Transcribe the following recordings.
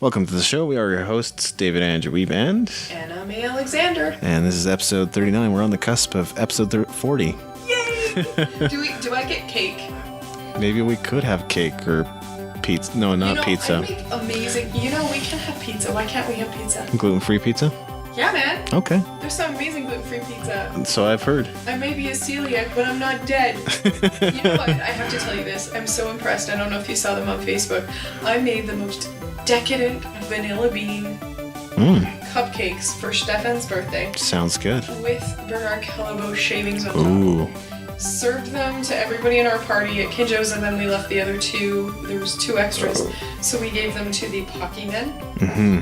Welcome to the show. We are your hosts, David Andrew Wiebe and Amy Alexander. And this is episode 39. We're on the cusp of episode 40. Yay! Do I get cake? Maybe we could have cake or pizza. No, not pizza. I make amazing. We can have pizza. Why can't we have pizza? Gluten-free pizza? Yeah, man. Okay. There's some amazing gluten-free pizza. So I've heard. I may be a celiac, but I'm not dead. You know what? I have to tell you this. I'm so impressed. I don't know if you saw them on Facebook. I made the most decadent vanilla bean cupcakes for Stefan's birthday. Sounds good. With Bernard Callebaut shavings on top. Ooh. Served them to everybody in our party at Kinjo's, and then we left the other two. There was two extras. So we gave them to the Pocky men,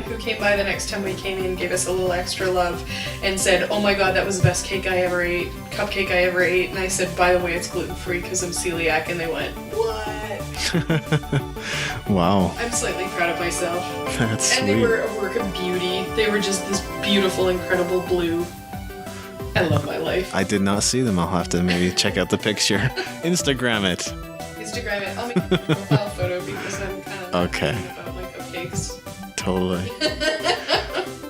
who came by the next time we came in, gave us a little extra love, and said, "Oh my god, that was the best cake I ever ate, cupcake I ever ate." And I said, "By the way, it's gluten-free because I'm celiac." And they went, "What?" Wow. I'm slightly proud of myself. That's and sweet. They were a work of beauty. They were just this beautiful, incredible blue. I love my life. I did not see them. I'll have to maybe check out the picture. Instagram it. I'll make a profile photo because I'm kind of okay about my cupcakes. Totally.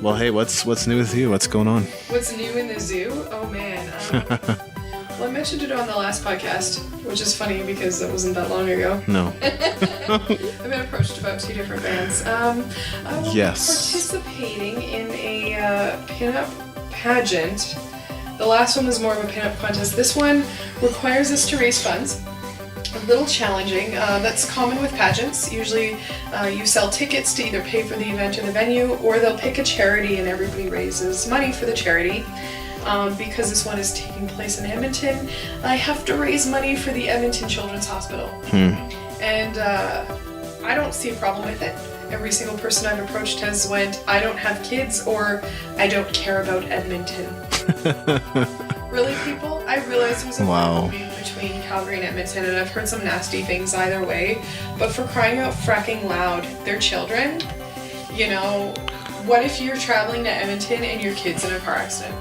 Well, hey, what's new with you? What's going on? What's new in the zoo? Oh man. Well, I mentioned it on the last podcast, which is funny because it wasn't that long ago. No. I've been approached about 2 different bands. I will be participating in a pinup pageant. The last one was more of a pinup contest. This one requires us to raise funds. A little challenging. That's common with pageants. Usually you sell tickets to either pay for the event or the venue, or they'll pick a charity and everybody raises money for the charity. Because this one is taking place in Edmonton, I have to raise money for the Edmonton Children's Hospital. And I don't see a problem with it. Every single person I've approached has went, "I don't have kids," or "I don't care about Edmonton." Really, people? I realized there was a movie between Calgary and Edmonton, and I've heard some nasty things either way. But for crying out fracking loud, they're children. You know, what if you're traveling to Edmonton and your kid's in a car accident?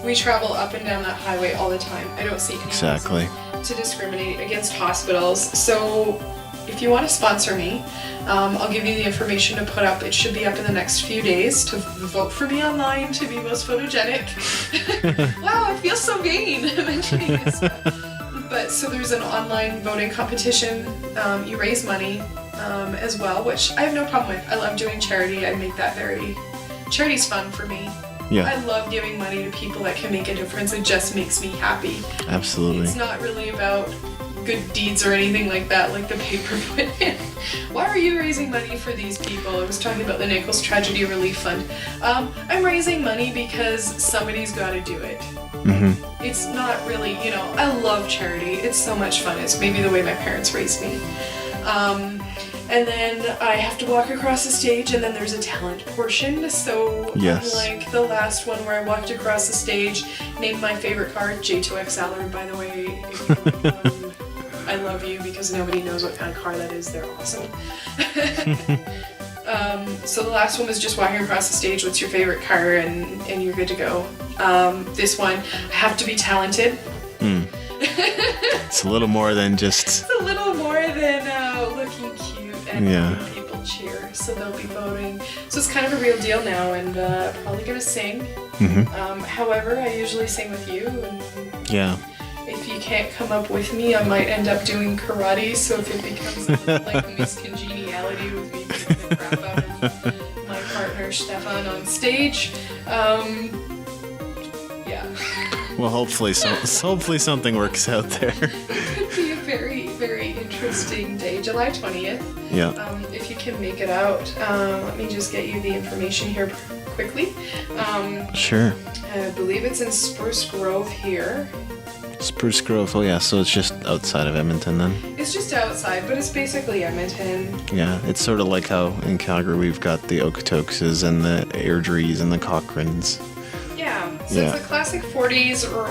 We travel up and down that highway all the time. I don't see any reason to discriminate against hospitals. So if you want to sponsor me, I'll give you the information to put up. It should be up in the next few days to vote for me online to be most photogenic. Wow, I feel so vain mentioning this stuff. But so there's an online voting competition. You raise money as well, which I have no problem with. I love doing charity. I make that charity's fun for me. Yeah. I love giving money to people that can make a difference. It just makes me happy. Absolutely. It's not really about good deeds or anything like that, like the paper put in. Why are you raising money for these people? I was talking about the Nichols Tragedy Relief Fund. I'm raising money because somebody's got to do it. It's not really, I love charity. It's so much fun. It's maybe the way my parents raised me. And then I have to walk across the stage, and then there's a talent portion. So unlike the last one where I walked across the stage, named my favorite car, J2XL, by the way, I love you because nobody knows what kind of car that is. They're awesome. So the last one was just walking across the stage, what's your favorite car, and you're good to go. This one, I have to be talented. It's a little more than just... It's a little more than looking cute and making people cheer, so they'll be voting. So it's kind of a real deal now, and probably gonna sing. However, I usually sing with you, and if you can't come up with me, I might end up doing karate, so if it becomes like Miss Congeniality with me beating the crap out of my partner Stefan on stage, Well, hopefully something works out there. It could be a very, very interesting day, July 20th. Yeah. If you can make it out, let me just get you the information here quickly. Sure. I believe it's in Spruce Grove here. Spruce Grove, oh yeah, so it's just outside of Edmonton then? It's just outside, but it's basically Edmonton. Yeah, it's sort of like how in Calgary we've got the Okotoks and the Airdries and the Cochrans. So it's a classic 40s or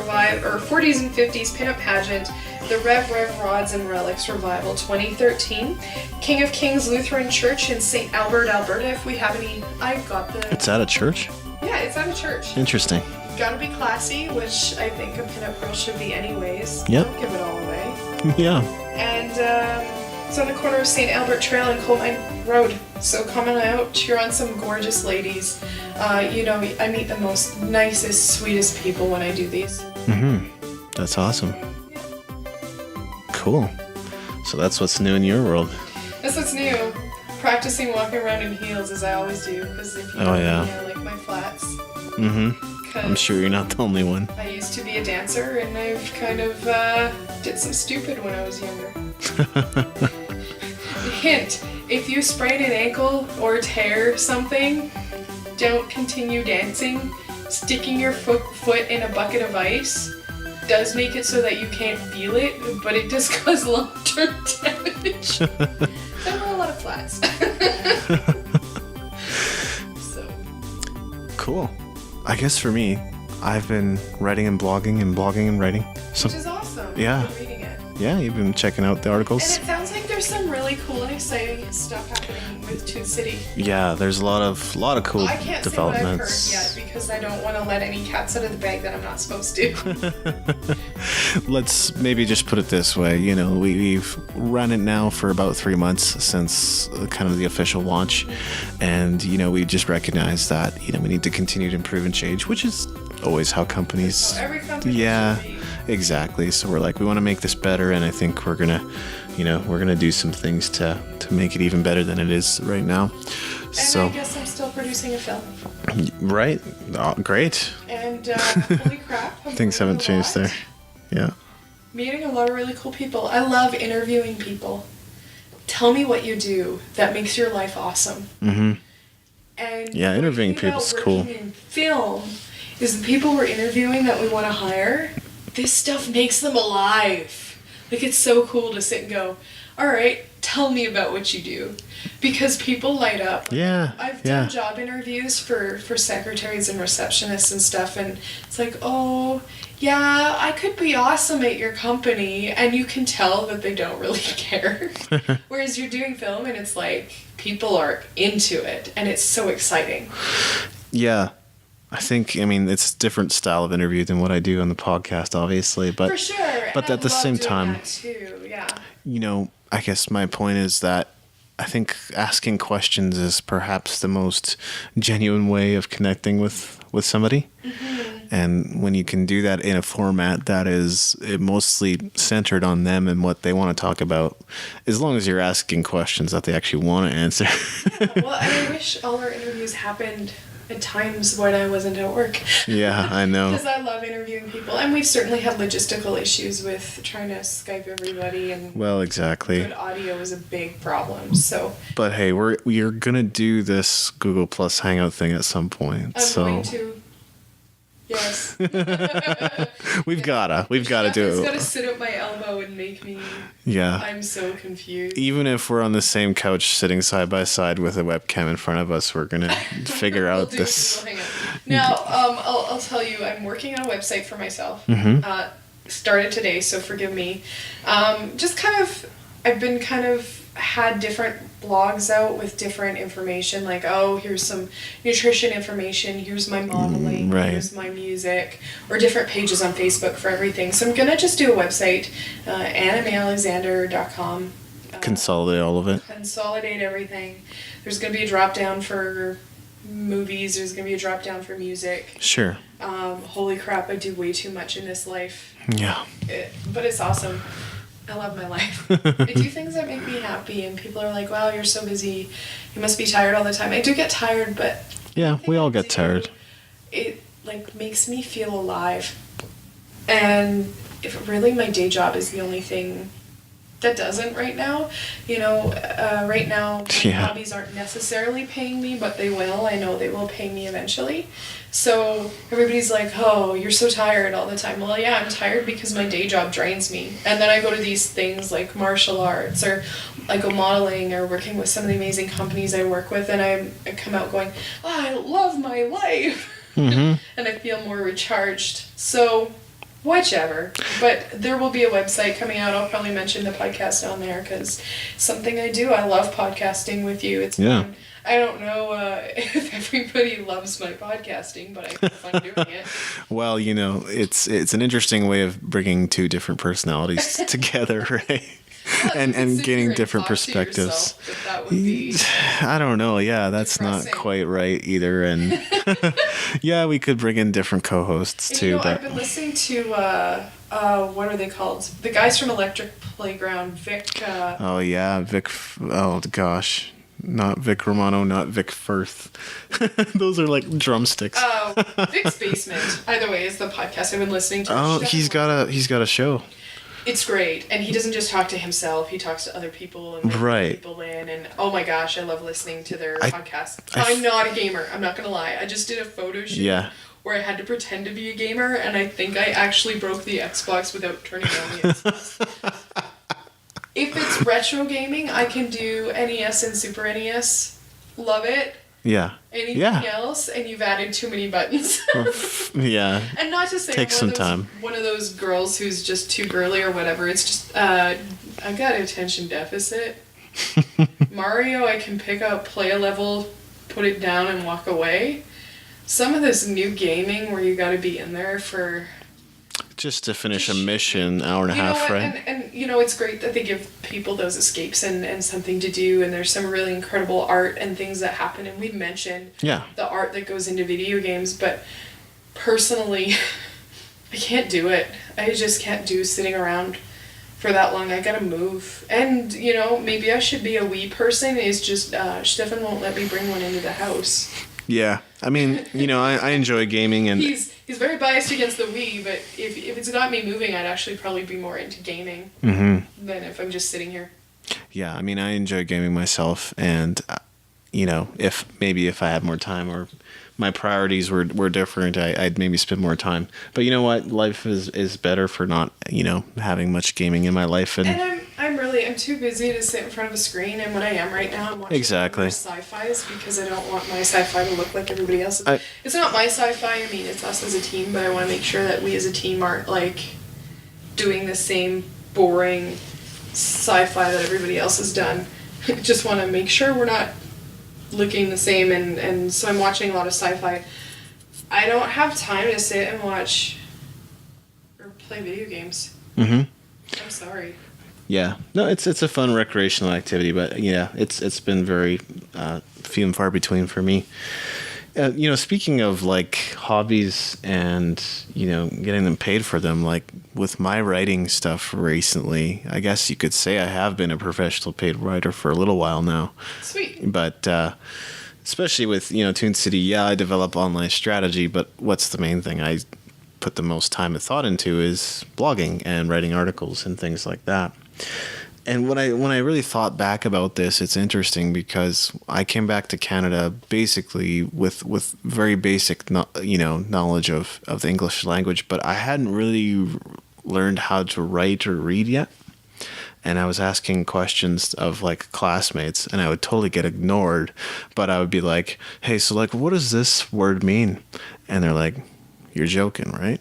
40s and 50s pinup pageant, the Rev Rods and Relics Revival 2013, King of Kings Lutheran Church in St. Albert, Alberta. If we have any, I've got the... It's at a church? Yeah, it's at a church. Interesting. Gotta be classy, which I think a pinup girl should be anyways. Yep. Don't give it all away. Yeah. And It's on the corner of St. Albert Trail and Coal Mine Road. So come on out, cheer on some gorgeous ladies. You know, I meet the most nicest, sweetest people when I do these. Mm-hmm. That's awesome. Cool. So that's what's new in your world. That's what's new. Practicing walking around in heels as I always do. Because if you know me, I like my flats. Mm-hmm. I'm sure you're not the only one. I used to be a dancer, and I've kind of did some stupid when I was younger. Hint, if you sprain an ankle or tear something, don't continue dancing. Sticking your foot in a bucket of ice does make it so that you can't feel it, but it does cause long-term damage. There were a lot of flats. So. Cool. I guess for me, I've been writing and blogging and writing. Which is awesome. Yeah. I've been reading it. Yeah, you've been checking out the articles. And it sounds like there's some really cool and exciting stuff happening with Toon City. Yeah, there's a lot of cool I can't developments. say what I've heard yet because I don't want to let any cats out of the bag that I'm not supposed to. Let's maybe just put it this way. You know, we've run it now for about 3 months since kind of the official launch, and you know, we just recognize that we need to continue to improve and change, which is always how companies. So every company. Yeah. Exactly. So we're like, we want to make this better, and I think we're gonna do some things to make it even better than it is right now. And so I guess I'm still producing a film. Right. Oh, great. And holy crap, Things haven't changed there. Yeah. Meeting a lot of really cool people. I love interviewing people. Tell me what you do that makes your life awesome. Mm-hmm. And yeah, interviewing people's cool. In film is the people we're interviewing that we want to hire. This stuff makes them alive. Like, it's so cool to sit and go, all right, tell me about what you do. Because people light up. Yeah. I've done job interviews for secretaries and receptionists and stuff, and it's like, oh, yeah, I could be awesome at your company, and you can tell that they don't really care. Whereas you're doing film, and it's like, people are into it, and it's so exciting. Yeah. I mean, it's a different style of interview than what I do on the podcast, obviously. But, for sure. But and at the same time, that too. Yeah. I guess my point is that I think asking questions is perhaps the most genuine way of connecting with somebody. Mm-hmm. And when you can do that in a format that is mostly centered on them and what they want to talk about, as long as you're asking questions that they actually want to answer. Yeah, well, and I wish all our interviews happened at times when I wasn't at work. Yeah, I know. Because I love interviewing people, and we've certainly had logistical issues with trying to Skype everybody, and well, exactly. Good audio is a big problem. So. But hey, we're gonna do this Google Plus Hangout thing at some point. I'm going to. Yes. We've gotta do it. It's gotta sit at my elbow and make me. Yeah. I'm so confused. Even if we're on the same couch sitting side by side with a webcam in front of us, we're gonna figure out this. Now, I'll tell you, I'm working on a website for myself. Mm-hmm. Started today, so forgive me. I've been had different blogs out with different information, like, oh, here's some nutrition information, here's my modeling, here's my music, or different pages on Facebook for everything. So I'm gonna just do a website, AnnaMayAlexander.com. Consolidate all of it. Consolidate everything. There's gonna be a drop down for movies, there's gonna be a drop down for music. Sure. Holy crap, I do way too much in this life. Yeah. But it's awesome. I love my life. I do things that make me happy, and people are like, wow, you're so busy. You must be tired all the time. I do get tired, but... Yeah, we all get tired. It, makes me feel alive. And if really my day job is the only thing that doesn't right now. Right now, my hobbies aren't necessarily paying me, but they will. I know they will pay me eventually. So everybody's like, oh, you're so tired all the time. Well, yeah, I'm tired because my day job drains me. And then I go to these things like martial arts, or I go modeling, or working with some of the amazing companies I work with, and I come out going, oh, I love my life. Mm-hmm. And I feel more recharged. So... whichever. But there will be a website coming out. I'll probably mention the podcast on there because something I do. I love podcasting with you. It's fun. I don't know if everybody loves my podcasting, but I have fun doing it. Well, it's an interesting way of bringing two different personalities together, right? and gaining different perspectives. That would be I don't know. Yeah, that's depressing. not quite right either. And yeah, we could bring in different co-hosts And, too. But I've been listening to what are they called? The guys from Electric Playground, Vic. oh yeah, Vic. Oh gosh, not Vic Romano, not Vic Firth. Those are like drumsticks. Vic's Basement. Either way, is the podcast I've been listening to. Oh, he's got a show. It's great, and he doesn't just talk to himself. He talks to other people and Right. people in. And oh my gosh, I love listening to their podcast. I'm not a gamer. I'm not gonna lie. I just did a photo shoot where I had to pretend to be a gamer, and I think I actually broke the Xbox without turning on the Xbox. If it's retro gaming, I can do NES and Super NES. Love it. Yeah. Anything else, and you've added too many buttons. Yeah. And not to say Takes some time. One of those girls who's just too girly or whatever. It's just I got attention deficit. Mario, I can pick up, play a level, put it down, and walk away. Some of this new gaming where you got to be in there for just to finish a mission, hour and a half, right? And it's great that they give people those escapes and something to do, and there's some really incredible art and things that happen, and we've mentioned the art that goes into video games, but personally, I can't do it. I just can't do sitting around for that long. I gotta move. And, maybe I should be a Wii person, is just, Stefan won't let me bring one into the house. Yeah. I mean, I enjoy gaming, and He's very biased against the Wii, but if it's got me moving, I'd actually probably be more into gaming than if I'm just sitting here. Yeah, I mean, I enjoy gaming myself, and if I had more time or my priorities were different, I'd maybe spend more time. But you know what? Life is better for not having much gaming in my life, and I'm too busy to sit in front of a screen, and when I am right now, I'm watching more sci-fis because I don't want my sci-fi to look like everybody else's. It's not my sci-fi, I mean, it's us as a team, but I want to make sure that we as a team aren't, doing the same boring sci-fi that everybody else has done. Just want to make sure we're not looking the same, and so I'm watching a lot of sci-fi. I don't have time to sit and watch or play video games. I'm sorry. Yeah, no, it's a fun recreational activity, but yeah, it's been very few and far between for me. Speaking of hobbies and getting them paid for them, with my writing stuff recently, I guess you could say I have been a professional paid writer for a little while now. Sweet. But especially with Toon City, I develop online strategy, but what's the main thing I put the most time and thought into is blogging and writing articles and things like that. And when I really thought back about this, it's interesting because I came back to Canada basically with very basic knowledge of the English language, but I hadn't really learned how to write or read yet. And I was asking questions of classmates, and I would totally get ignored, but I would be like, "Hey, so what does this word mean?" And they're like, "You're joking, right?"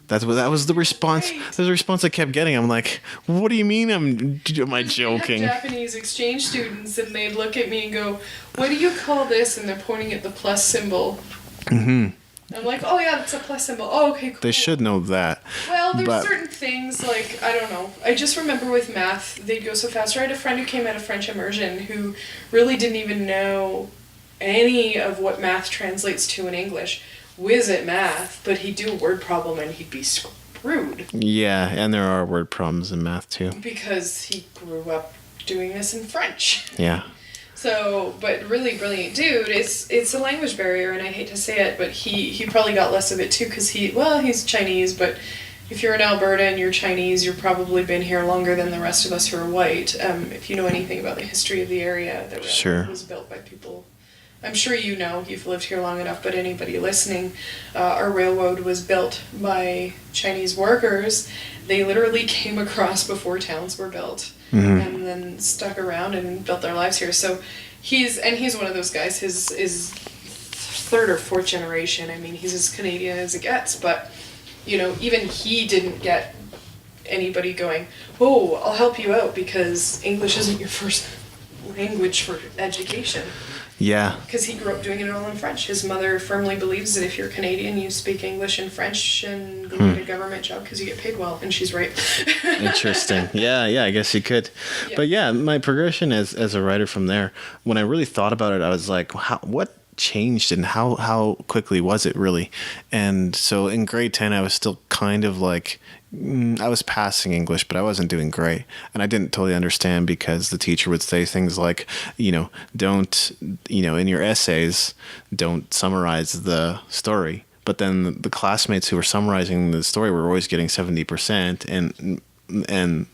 That was the response. Right. That was the response I kept getting. I'm like, "What do you mean? Am I joking?" I had Japanese exchange students, and they'd look at me and go, "What do you call this?" And they're pointing at the plus symbol. I'm like, "Oh yeah, that's a plus symbol. Oh, okay, cool." They should know that. Well, there's certain things I don't know. I just remember with math, they'd go so fast. I had a friend who came out of French immersion who really didn't even know any of what math translates to in English. Whiz at math, but he'd do a word problem and he'd be screwed. Yeah, and there are word problems in math too. Because he grew up doing this in French. Yeah. So, but really brilliant dude. It's a language barrier, and I hate to say it, but he probably got less of it too because he's Chinese, but if you're in Alberta and you're Chinese, you've probably been here longer than the rest of us who are white. If you know anything about the history of the area, that was built by people. I'm sure you've lived here long enough, but anybody listening, our railroad was built by Chinese workers. They literally came across before towns were built, and then stuck around and built their lives here. So he's one of those guys. His third or fourth generation. I mean, he's as Canadian as it gets, but even he didn't get anybody going, "Oh, I'll help you out because English isn't your first language for education." Yeah. Because he grew up doing it all in French. His mother firmly believes that if you're Canadian, you speak English and French and go get a government job because you get paid well. And she's right. Interesting. Yeah, I guess you could. Yeah. But yeah, my progression as a writer from there, when I really thought about it, I was like, what changed and how quickly was it really? And so in grade 10, I was still kind of like, I was passing English, but I wasn't doing great. And I didn't totally understand because the teacher would say things like, don't, in your essays, don't summarize the story. But then the classmates who were summarizing the story were always getting 70%, and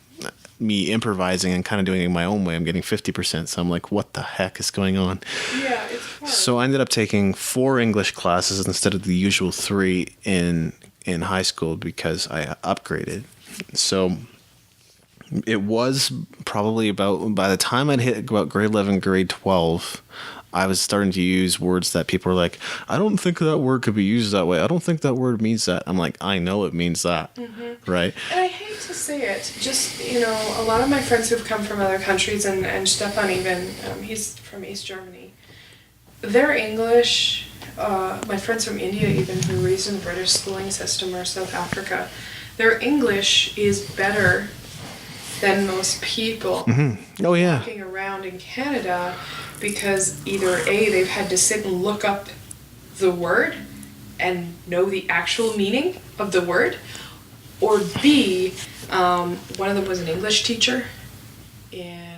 me improvising and kind of doing it my own way, I'm getting 50%. So I'm like, what the heck is going on? Yeah, it's hard. So I ended up taking 4 English classes instead of the usual 3 in high school because I upgraded. So it was probably about, by the time I'd hit about grade 11, grade 12, I was starting to use words that people were like, I don't think that word could be used that way. I don't think that word means that. I'm like, I know it means that. Mm-hmm. Right? And I hate to say it, just, a lot of my friends who've come from other countries, and Stefan even, he's from East Germany, their English, my friends from India even, who are raised in the British schooling system, or South Africa, their English is better than most people walking around in Canada, because either A, they've had to sit and look up the word and know the actual meaning of the word, or B, one of them was an English teacher in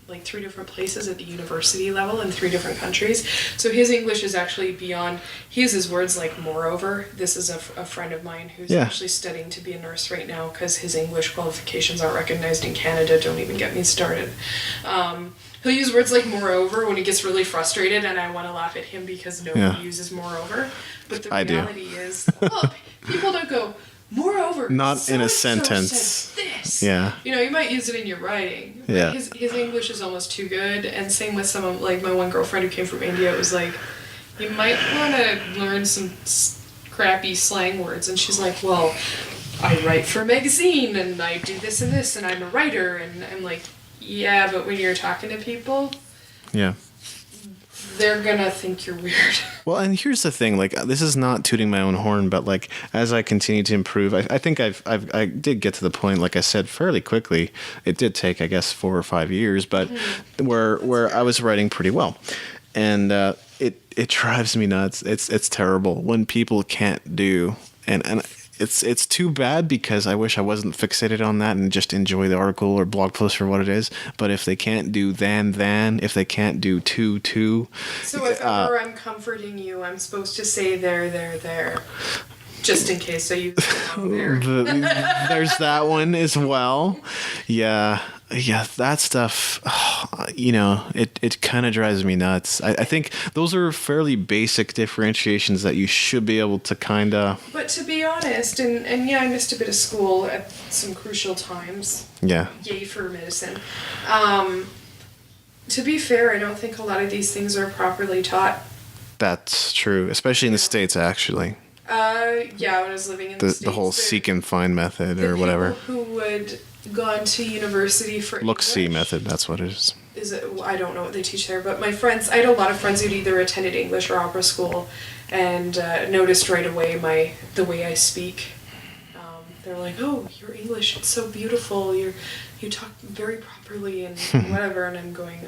like 3 different places at the university level in 3 different countries. So his English is actually beyond, he uses words like moreover. This is a friend of mine who's actually studying to be a nurse right now because his English qualifications aren't recognized in Canada. Don't even get me started. He'll use words like moreover when he gets really frustrated, and I want to laugh at him because nobody uses moreover. But the reality is, people don't go, moreover, not in a sentence. This. Yeah. You might use it in your writing. Yeah. His English is almost too good, and same with some of, like, my one girlfriend who came from India. It was like, you might want to learn some crappy slang words, and she's like, well, I write for a magazine, and I do this and this, and I'm a writer, and I'm like, yeah, but when you're talking to people, they're gonna think you're weird. Well, and here's the thing, like, this is not tooting my own horn, but like, as I continue to improve, I think I did get to the point, like I said, fairly quickly. It did take, I guess, 4 or 5 years, but where I was writing pretty well. And it drives me nuts. It's terrible when people can't do, and it's too bad because I wish I wasn't fixated on that and just enjoy the article or blog post for what it is. But if they can't do then, if they can't do to. So if ever I'm comforting you, I'm supposed to say there. Just in case I use the wrong there. There's that one as well. Yeah, that stuff, it kind of drives me nuts. I think those are fairly basic differentiations that you should be able to kind of... But to be honest, and yeah, I missed a bit of school at some crucial times. Yeah. Yay for medicine. To be fair, I don't think a lot of these things are properly taught. That's true, especially in the States, actually. Yeah, when I was living in the States. The whole seek and find method or whatever. Who would gone to university for Look-see method, that's what it is. Is it? I don't know what they teach there, but my friends, I had a lot of friends who'd either attended English or opera school and noticed right away the way I speak. They're like, oh, your English, it's so beautiful, you talk very properly and whatever, and I'm going,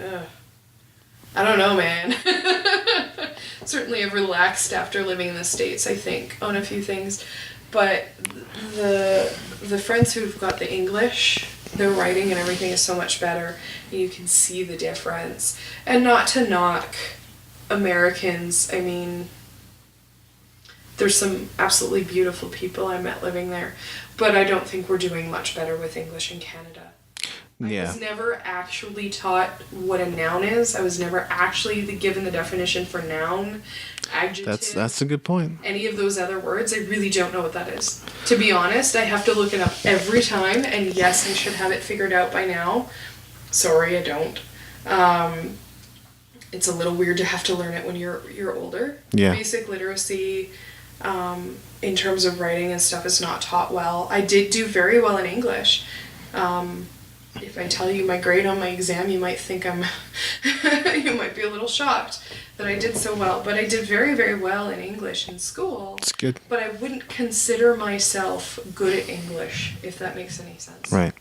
I don't know, man. Certainly I've relaxed after living in the States, I think, on a few things. But the friends who've got the English, their writing and everything is so much better. You can see the difference. And not to knock Americans, I mean, there's some absolutely beautiful people I met living there. But I don't think we're doing much better with English in Canada. I was never actually taught what a noun is. I was never actually given the definition for noun, adjective. That's a good point. Any of those other words, I really don't know what that is. To be honest, I have to look it up every time, and yes, I should have it figured out by now. Sorry, I don't. It's a little weird to have to learn it when you're older. Yeah. Basic literacy, in terms of writing and stuff, is not taught well. I did do very well in English. if I tell you my grade on my exam, you might think you might be a little shocked that I did so well. But I did very, very well in English in school. It's good. But I wouldn't consider myself good at English, if that makes any sense. Right.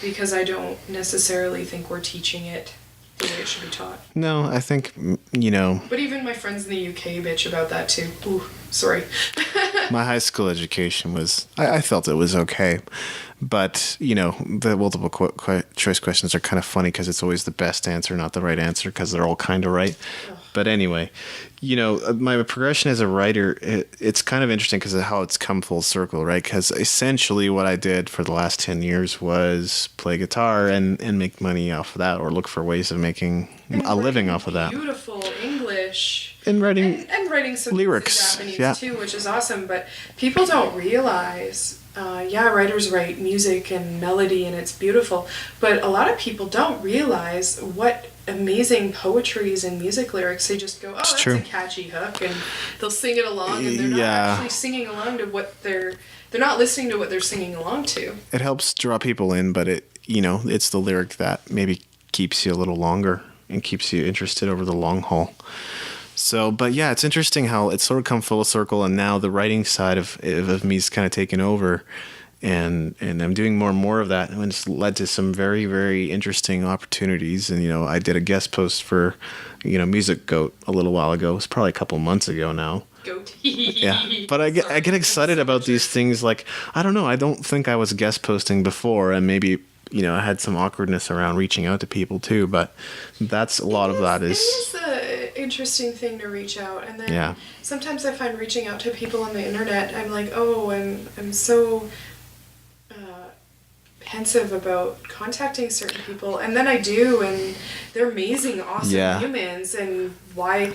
Because I don't necessarily think we're teaching it the way it should be taught. No, I think, you know... But even my friends in the UK bitch about that too. Ooh, sorry. My high school education was... I felt it was okay. But, you know, the multiple choice questions are kind of funny because it's always the best answer, not the right answer, because they're all kind of right. Ugh. But anyway, you know, my progression as a writer, it's kind of interesting because of how it's come full circle, right? Because essentially what I did for the last 10 years was play guitar and make money off of that, or look for ways of making a living off of that. Beautiful English. And writing, and writing some lyrics, Japanese too, which is awesome. But people don't realize... writers write music and melody and it's beautiful, but a lot of people don't realize what amazing poetry is in music lyrics. They just go, oh, that's a catchy hook, and they'll sing it along, and they're not actually singing along to what they're not listening to what they're singing along to. It helps draw people in, but it's the lyric that maybe keeps you a little longer and keeps you interested over the long haul. So, but yeah, it's interesting how it's sort of come full circle, and now the writing side of me's kind of taken over, and I'm doing more and more of that, and it's led to some very, very interesting opportunities. And, you know, I did a guest post for, you know, Music Goat a little while ago. It was probably a couple months ago now. Goat. Yeah, but I get excited about these things. Like, I don't know, I don't think I was guest posting before, and maybe, you know, I had some awkwardness around reaching out to people too, but that's a lot of that is... It is an interesting thing to reach out, and then sometimes I find reaching out to people on the internet, I'm like, oh, I'm so pensive about contacting certain people, and then I do, and they're amazing, awesome humans, and why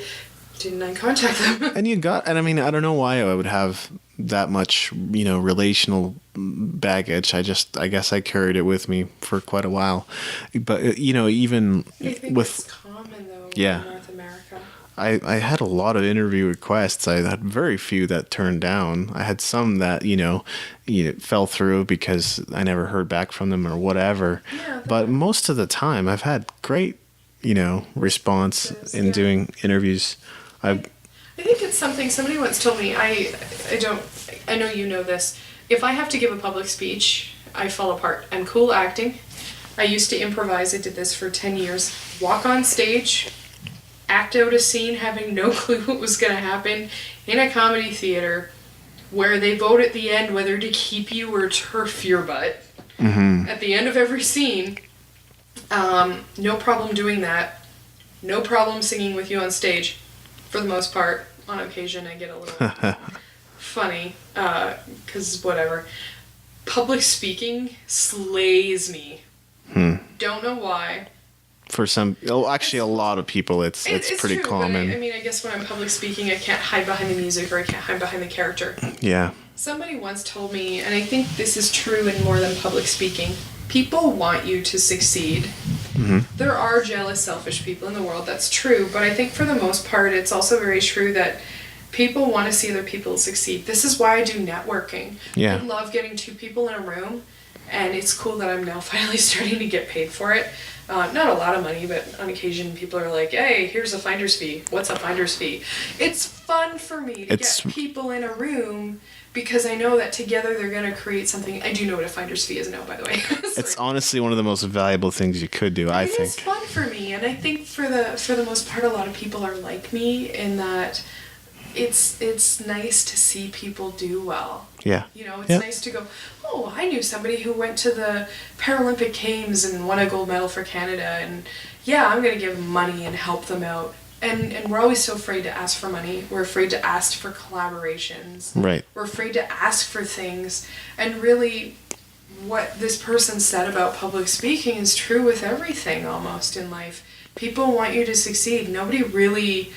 didn't I contact them? And I mean, I don't know why I would have that much, you know, relational baggage. I guess I carried it with me for quite a while. But, you know, even I think with... it's common, though, in North America. I had a lot of interview requests. I had very few that turned down. I had some that, you know, fell through because I never heard back from them or whatever. Yeah, but most of the time, I've had great, you know, response in doing interviews. I think it's something somebody once told me. I know you know this. If I have to give a public speech, I fall apart. I'm cool acting. I used to improvise. I did this for 10 years. Walk on stage, act out a scene having no clue what was going to happen in a comedy theater where they vote at the end whether to keep you or turf your butt. Mm-hmm. At the end of every scene. No problem doing that. No problem singing with you on stage. For the most part. On occasion, I get a little funny, because whatever. Public speaking slays me. Don't know why. For some, actually a lot of people, it's pretty true, common. I mean, I guess when I'm public speaking, I can't hide behind the music, or I can't hide behind the character. Yeah. Somebody once told me, and I think this is true in more than public speaking, people want you to succeed. Mm-hmm. There are jealous, selfish people in the world, that's true, but I think for the most part, it's also very true that people want to see other people succeed. This is why I do networking. Yeah. I love getting two people in a room, and it's cool that I'm now finally starting to get paid for it. Not a lot of money, but on occasion people are like, hey, here's a finder's fee. What's a finder's fee? It's fun for me to get people in a room because I know that together they're going to create something. I do know what a finder's fee is now, by the way. It's honestly one of the most valuable things you could do, I think. It's fun for me, and I think for the most part, a lot of people are like me in that it's nice to see people do well. Yeah. You know, it's nice to go, oh, I knew somebody who went to the Paralympic Games and won a gold medal for Canada, and yeah, I'm going to give money and help them out. And we're always so afraid to ask for money. We're afraid to ask for collaborations. Right. We're afraid to ask for things. And really, what this person said about public speaking is true with everything almost in life. People want you to succeed. Nobody really...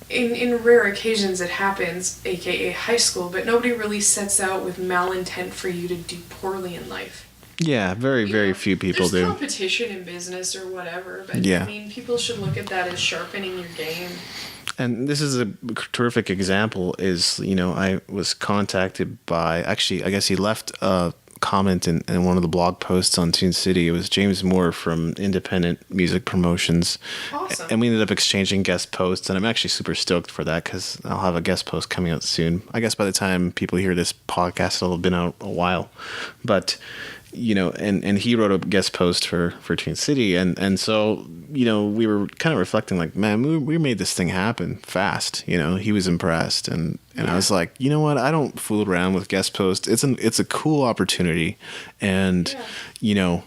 In rare occasions it happens, aka high school, but nobody really sets out with malintent for you to do poorly in life. Yeah, very few people do. There's competition in business or whatever, but I mean, people should look at that as sharpening your game. And this is a terrific example is, you know, I was contacted by, actually, I guess he left a comment in one of the blog posts on Tune City. It was James Moore from Independent Music Promotions. Awesome. And we ended up exchanging guest posts, and I'm actually super stoked for that because I'll have a guest post coming out soon. I guess by the time people hear this podcast, it'll have been out a while. But, you know, and he wrote a guest post for Tune City, and so, you know, we were kind of reflecting like, man, we made this thing happen fast. You know, he was impressed, and I was like, you know what, I don't fool around with guest posts. It's a cool opportunity, and you know,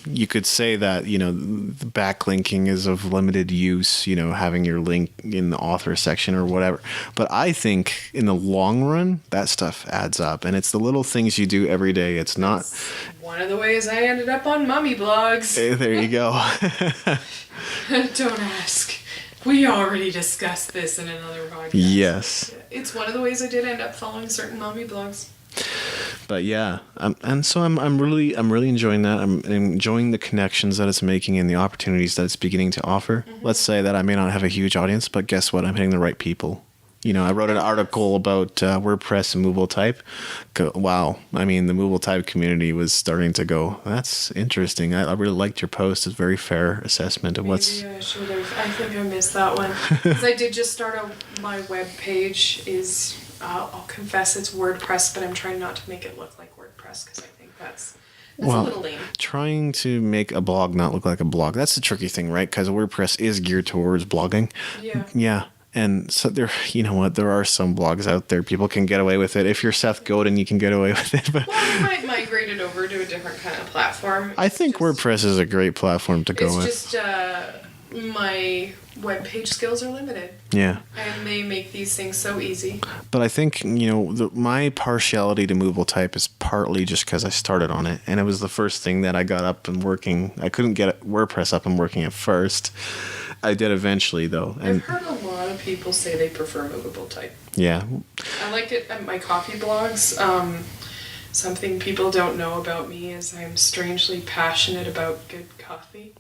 you could say that, you know, the backlinking is of limited use, you know, having your link in the author section or whatever. But I think in the long run, that stuff adds up. And it's the little things you do every day. It's not... That's one of the ways I ended up on mommy blogs. Hey, there you go. Don't ask. We already discussed this in another podcast. Yes. It's one of the ways I did end up following certain mommy blogs. But yeah, and so I'm really enjoying that. I'm enjoying the connections that it's making and the opportunities that it's beginning to offer. Mm-hmm. Let's say that I may not have a huge audience, but guess what? I'm hitting the right people. You know, I wrote an article about WordPress and movable type. Wow, I mean, the movable type community was starting to go, that's interesting. I really liked your post. It's a very fair assessment of what's... Maybe I should have. I think I missed that one. Because I did just start my web page is... I'll confess it's WordPress, but I'm trying not to make it look like WordPress because I think that's a little lame. Trying to make a blog not look like a blog, that's the tricky thing, right? Because WordPress is geared towards blogging. Yeah. Yeah. And so there, you know what, there are some blogs out there. People can get away with it. If you're Seth Godin, you can get away with it. But well, we might migrate it over to a different kind of platform. I think WordPress is a great platform to go with. It's just my web page skills are limited. Yeah. And they make these things so easy. But I think, you know, my partiality to movable type is partly just because I started on it. And it was the first thing that I got up and working. I couldn't get WordPress up and working at first. I did eventually, though. And I've heard a lot of people say they prefer movable type. Yeah. I like it at my coffee blogs. Something people don't know about me is I'm strangely passionate about good coffee.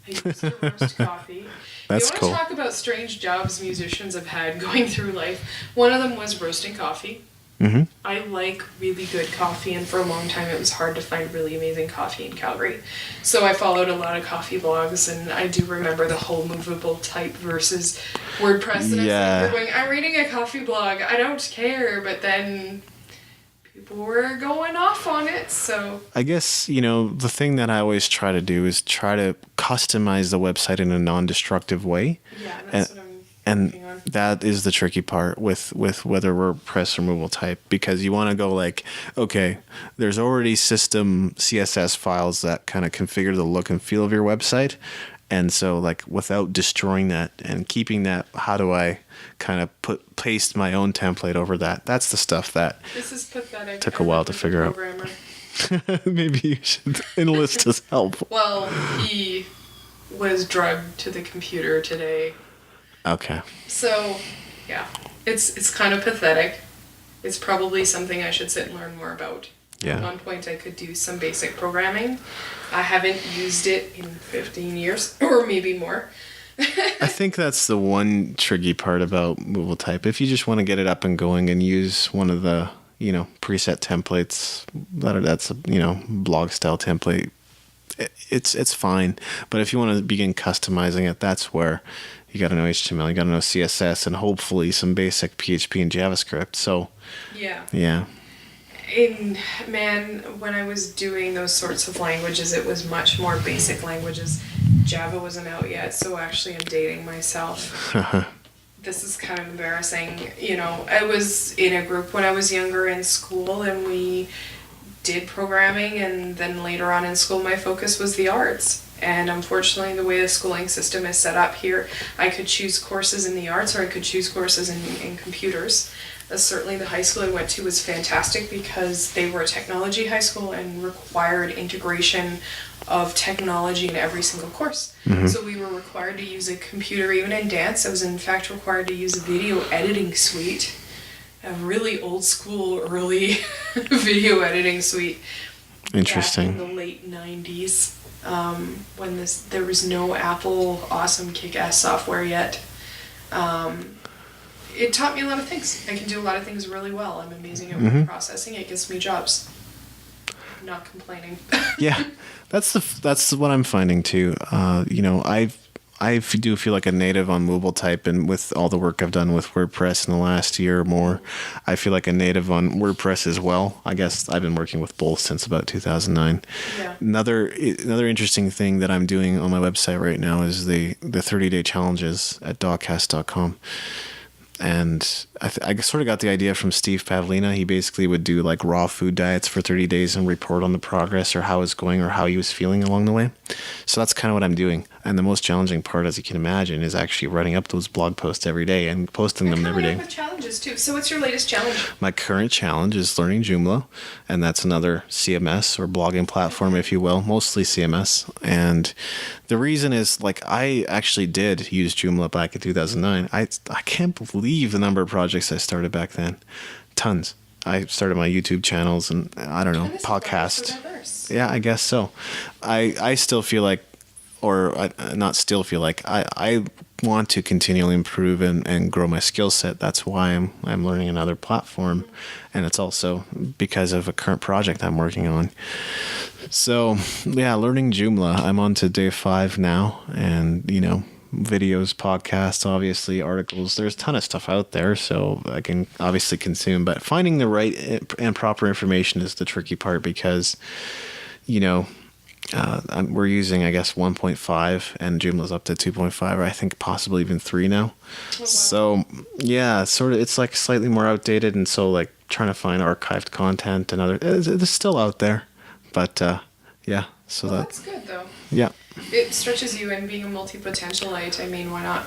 I used to roast coffee. That's you want cool. to talk about strange jobs musicians have had going through life? One of them was roasting coffee. Mm-hmm. I like really good coffee, and for a long time it was hard to find really amazing coffee in Calgary. So I followed a lot of coffee blogs, and I do remember the whole movable type versus WordPress. And I was like, I'm reading a coffee blog, I don't care, but then people were going off on it, so... I guess, you know, the thing that I always try to do is try to customize the website in a non-destructive way. Yeah, that's what I'm working on. That is the tricky part with whether WordPress or movable type, because you want to go like, okay, there's already system CSS files that kind of configure the look and feel of your website. And so, like, without destroying that and keeping that, how do I kind of paste my own template over that? That's the stuff that This is pathetic. took a while to figure out. Maybe you should enlist his help. Well, he was drugged to the computer today. Okay. So, yeah, it's kind of pathetic. It's probably something I should sit and learn more about. Yeah. At one point I could do some basic programming. I haven't used it in 15 years, or maybe more. I think that's the one tricky part about movable type. If you just want to get it up and going and use one of the, you know, preset templates, that's a, you know, blog style template, it's fine. But if you want to begin customizing it, that's where you got to know HTML, you got to know CSS, and hopefully some basic PHP and JavaScript. So yeah. When I was doing those sorts of languages, it was much more basic languages. Java wasn't out yet, so actually I'm dating myself. This is kind of embarrassing. You know, I was in a group when I was younger in school, and we did programming, and then later on in school my focus was the arts. And unfortunately, the way the schooling system is set up here, I could choose courses in the arts or I could choose courses in computers. Certainly the high school I went to was fantastic because they were a technology high school and required integration of technology in every single course. Mm-hmm. So we were required to use a computer even in dance. I was in fact required to use a video editing suite, a really old school early video editing suite. Interesting. Back in the late 90s, when there was no Apple awesome kick-ass software yet. It taught me a lot of things. I can do a lot of things really well. I'm amazing at word processing. It gets me jobs. not complaining. Yeah, that's what I'm finding too. I do feel like a native on mobile type, and with all the work I've done with WordPress in the last year or more, I feel like a native on WordPress as well. I guess I've been working with both since about 2009. Yeah. Another interesting thing that I'm doing on my website right now is the 30-day challenges at dogcast.com. And I sort of got the idea from Steve Pavlina. He basically would do like raw food diets for 30 days and report on the progress or how it's going or how he was feeling along the way. So that's kind of what I'm doing. And the most challenging part, as you can imagine, is actually writing up those blog posts every day and posting them every day. With challenges too. So what's your latest challenge? My current challenge is learning Joomla, and that's another CMS or blogging platform, if you will, mostly CMS. And the reason is, like, I actually did use Joomla back in 2009. I can't believe the number of projects I started back then. Tons. I started my YouTube channels and I don't know, podcast. Yeah, I guess so. I still feel like, not still feel like, I want to continually improve and grow my skill set. That's why I'm learning another platform, and it's also because of a current project I'm working on. So yeah, learning Joomla. I'm on to day 5 now, and videos, podcasts, obviously, articles. There's a ton of stuff out there, so I can obviously consume. But finding the right and proper information is the tricky part, because, we're using, I guess, 1.5, and Joomla's up to 2.5, or I think possibly even 3 now. Oh, wow. So yeah, it's like slightly more outdated, and so like trying to find archived content and it's still out there, but yeah. So that's good though. Yeah. It stretches you in being a multi-potentialite. I mean, why not?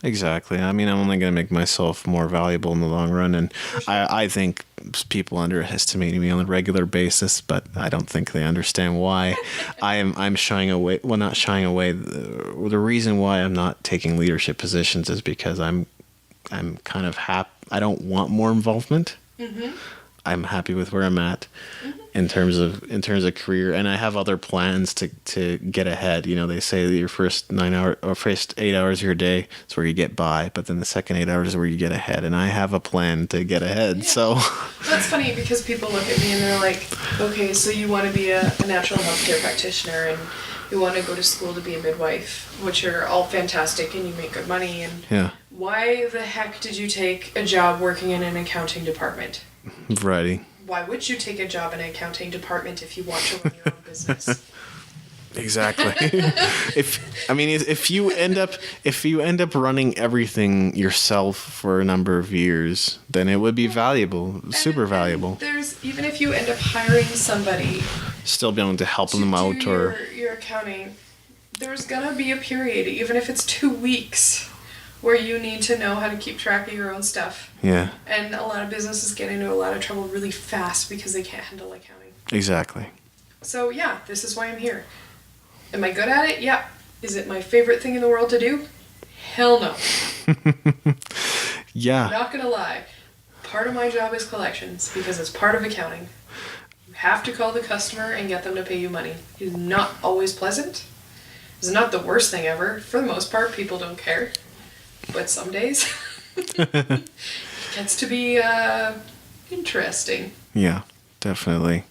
Exactly. I mean, I'm only going to make myself more valuable in the long run, and sure. I think people underestimate me on a regular basis, but I don't think they understand why. I'm shying away. Well, not shying away. The reason why I'm not taking leadership positions is because I'm kind of happy. I don't want more involvement. Mm-hmm. I'm happy with where I'm at. Mm-hmm. in terms of career, and I have other plans to get ahead. They say that your first 9 hour or first 8 hours of your day is where you get by, but then the second 8 hours is where you get ahead, and I have a plan to get ahead. Yeah. So that's funny, because people look at me and they're like, okay, so you want to be a natural healthcare practitioner and you want to go to school to be a midwife, which are all fantastic, and you make good money, and yeah. Why the heck did you take a job working in an accounting department? Variety. Why would you take a job in an accounting department if you want to run your own business? Exactly. if you end up running everything yourself for a number of years, then it would be valuable, super valuable. Even if you end up hiring somebody, still be able to help them out, or your accounting, there's gonna be a period, even if it's 2 weeks, where you need to know how to keep track of your own stuff. Yeah. And a lot of businesses get into a lot of trouble really fast because they can't handle accounting. Exactly. So yeah, this is why I'm here. Am I good at it? Yeah. Is it my favorite thing in the world to do? Hell no. Yeah. I'm not gonna lie. Part of my job is collections, because it's part of accounting. You have to call the customer and get them to pay you money. It's not always pleasant. It's not the worst thing ever. For the most part, people don't care. But some days it gets to be interesting. Yeah, definitely.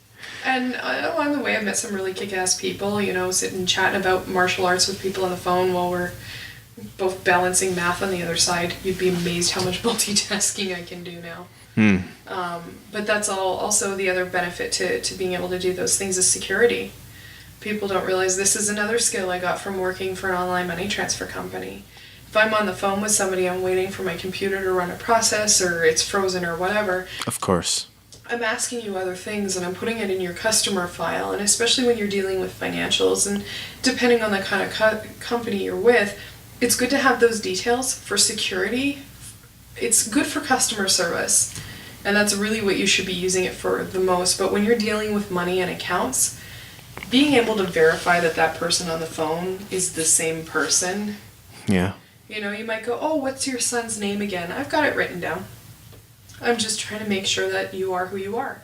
And along the way, I've met some really kick-ass people, sitting chatting about martial arts with people on the phone while we're both balancing math on the other side. You'd be amazed how much multitasking I can do now. But that's also the other benefit to being able to do those things is security. People don't realize this is another skill I got from working for an online money transfer company. If I'm on the phone with somebody, I'm waiting for my computer to run a process, or it's frozen or whatever. Of course. I'm asking you other things, and I'm putting it in your customer file, and especially when you're dealing with financials, and depending on the kind of company you're with, it's good to have those details for security. It's good for customer service, and that's really what you should be using it for the most. But when you're dealing with money and accounts, being able to verify that person on the phone is the same person. Yeah. You might go, oh, what's your son's name again? I've got it written down. I'm just trying to make sure that you are who you are.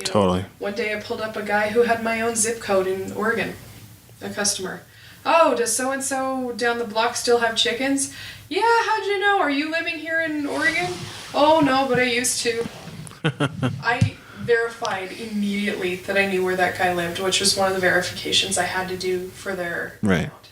Totally. One day I pulled up a guy who had my own zip code in Oregon, a customer. Oh, does so-and-so down the block still have chickens? Yeah, how'd you know? Are you living here in Oregon? Oh, no, but I used to. verified immediately that I knew where that guy lived, which was one of the verifications I had to do for their account.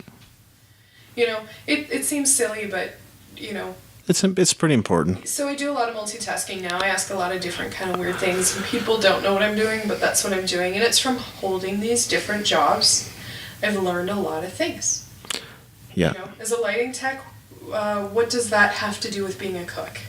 You know, it seems silly, but, you know. It's pretty important. So I do a lot of multitasking now. I ask a lot of different kind of weird things, and people don't know what I'm doing, but that's what I'm doing. And it's from holding these different jobs, I've learned a lot of things. Yeah. You know, as a lighting tech, what does that have to do with being a cook?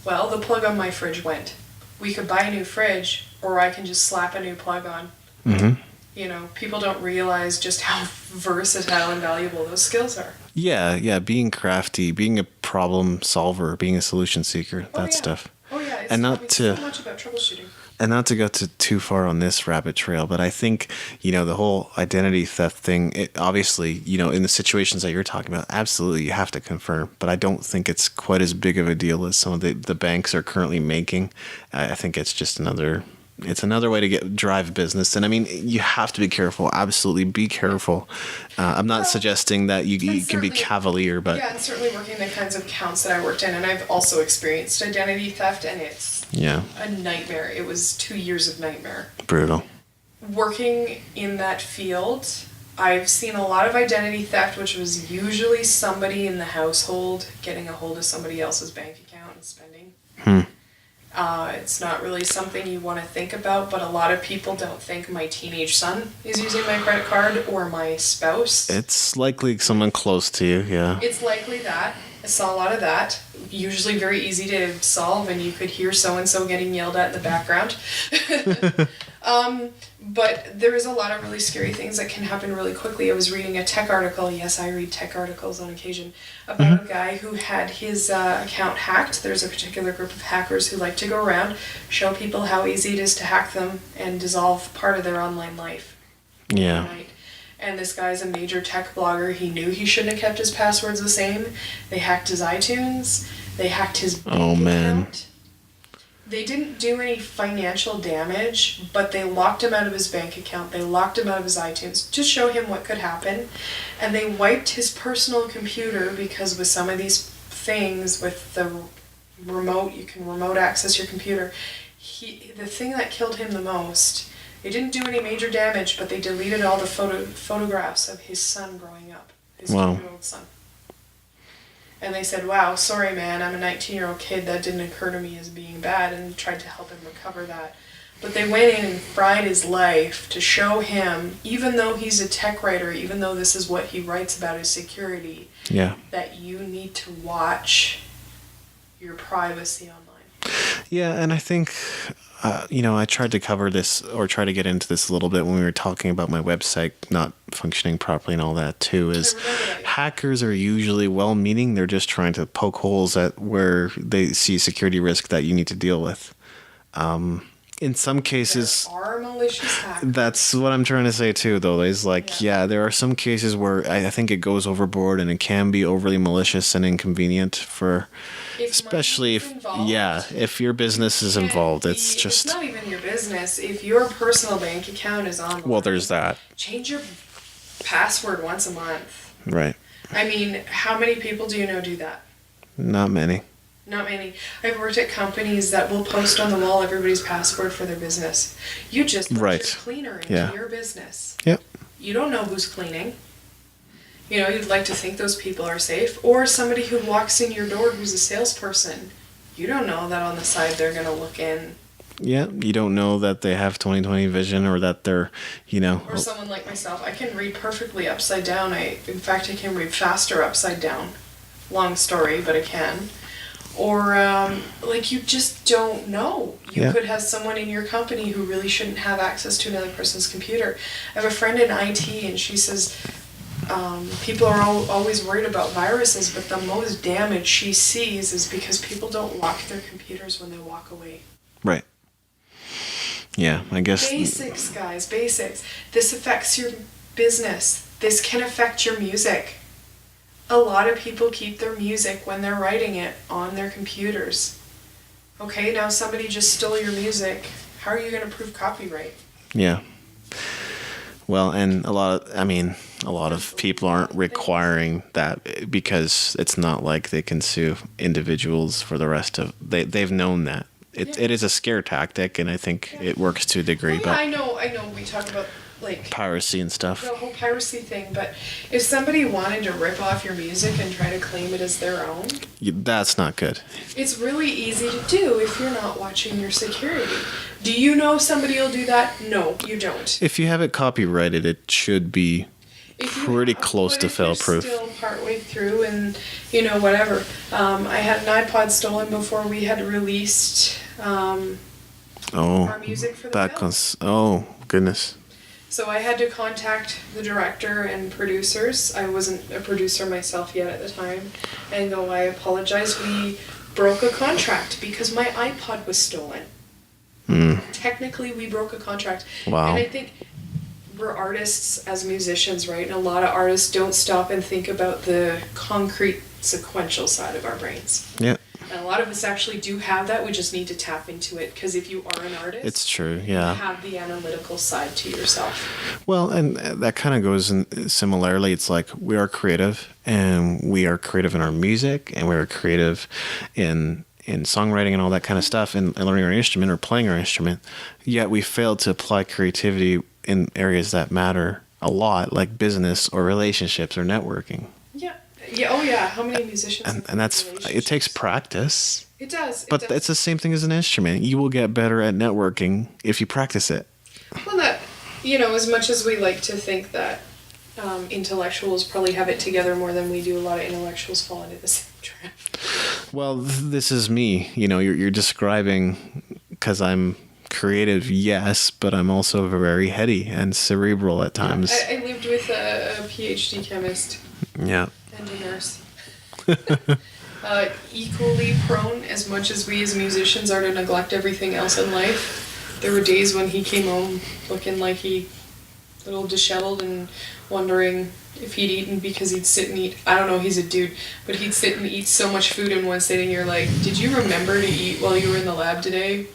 Well, the plug on my fridge went. We could buy a new fridge, or I can just slap a new plug on. Mm-hmm. You know, people don't realize just how versatile and valuable those skills are. Yeah, being crafty, being a problem solver, being a solution seeker, stuff. Oh yeah, it's and not to so much about troubleshooting. And not to go too far on this rabbit trail, but I think, you know, the whole identity theft thing, it obviously, you know, in the situations that you're talking about, absolutely you have to confirm. But I don't think it's quite as big of a deal as some of the banks are currently making. I think it's just another way to drive business. And I mean, you have to be careful. Absolutely be careful. I'm not suggesting that you can be cavalier, but... Yeah, and certainly working the kinds of accounts that I worked in, and I've also experienced identity theft, and it's a nightmare. It was 2 years of nightmare. Brutal. Working in that field, I've seen a lot of identity theft, which was usually somebody in the household getting a hold of somebody else's bank account and spending. It's not really something you want to think about, but a lot of people don't think my teenage son is using my credit card or my spouse. It's likely someone close to you, yeah. It's likely that. I saw a lot of that. Usually very easy to solve, and you could hear so-and-so getting yelled at in the background. But there is a lot of really scary things that can happen really quickly. I was reading a tech article, yes, I read tech articles on occasion, about a guy who had his account hacked. There's a particular group of hackers who like to go around, show people how easy it is to hack them, and dissolve part of their online life. Yeah. Overnight. And this guy's a major tech blogger. He knew he shouldn't have kept his passwords the same. They hacked his iTunes. They hacked his bank account. They didn't do any financial damage, but they locked him out of his bank account. They locked him out of his iTunes to show him what could happen. And they wiped his personal computer because with some of these things, with the remote, you can remote access your computer. The thing that killed him the most, they didn't do any major damage, but they deleted all the photographs of his son growing up, his 2-year-old son. And they said, wow, sorry man, I'm a 19-year-old kid, that didn't occur to me as being bad, and tried to help him recover that. But they went in and fried his life to show him, even though he's a tech writer, even though this is what he writes about is security, that you need to watch your privacy online. Yeah, and I think... you know, I tried to cover this or try to get into this a little bit when we were talking about my website not functioning properly and all that too, is hackers are usually well-meaning. They're just trying to poke holes at where they see security risk that you need to deal with. In some cases... There are malicious hackers. That's what I'm trying to say too, though. Is like, there are some cases where I think it goes overboard and it can be overly malicious and inconvenient for... Especially if your business is involved, it's not even your business. If your personal bank account is online, well, there's that. Change your password once a month. Right. I mean, how many people do you know do that? Not many. Not many. I've worked at companies that will post on the wall everybody's password for their business. You just let your cleaner into your business. Yep. You don't know who's cleaning. You know, you'd like to think those people are safe. Or somebody who walks in your door who's a salesperson. You don't know that on the side they're going to look in. Yeah, you don't know that they have 20/20 vision or that they're, you know... Or someone like myself. I can read perfectly upside down. In fact, I can read faster upside down. Long story, but I can. Or, you just don't know. You could have someone in your company who really shouldn't have access to another person's computer. I have a friend in IT, and she says... people are always worried about viruses, but the most damage she sees is because people don't lock their computers when they walk away. Right. Yeah, I guess... Basics, guys, basics. This affects your business. This can affect your music. A lot of people keep their music when they're writing it on their computers. Okay, now somebody just stole your music. How are you going to prove copyright? Yeah. Well, and a lot of people aren't requiring that because it's not like they can sue individuals for the rest of... They've known that. it is a scare tactic, and I think it works to a degree. Well, yeah, I know. We talk about like piracy and stuff. The whole piracy thing, but if somebody wanted to rip off your music and try to claim it as their own, that's not good. It's really easy to do if you're not watching your security. Do you know somebody will do that? No, you don't. If you have it copyrighted, it should be pretty close to fail-proof. Still partway through, and whatever. I had an iPod stolen before we had released our music for the film. Oh goodness. So I had to contact the director and producers. I wasn't a producer myself yet at the time, and go, I apologize. We broke a contract because my iPod was stolen. Technically, we broke a contract. Wow. And I think we're artists as musicians, right? And a lot of artists don't stop and think about the concrete sequential side of our brains. Yeah. And a lot of us actually do have that. We just need to tap into it, because if you are an artist, it's true. Yeah. You have the analytical side to yourself. Well, and that kind of goes in similarly. It's like we are creative, and we are creative in our music, and we are creative in songwriting and all that kind of stuff, and learning our instrument or playing our instrument. Yet we fail to apply creativity in areas that matter a lot, like business or relationships or networking. Yeah. Yeah. Oh, yeah. How many musicians? And that's, it takes practice. It does. But it's the same thing as an instrument. You will get better at networking if you practice it. Well, that, as much as we like to think that intellectuals probably have it together more than we do, a lot of intellectuals fall into the same trap. Well, this is me. You're describing, because I'm creative, yes, but I'm also very heady and cerebral at times. I lived with a PhD chemist. Yeah. And a nurse. Equally prone, as much as we as musicians are, to neglect everything else in life. There were days when he came home looking like he a little disheveled and wondering if he'd eaten, because he'd sit and eat. I don't know, he's a dude, but he'd sit and eat so much food in one sitting. You're like, did you remember to eat while you were in the lab today?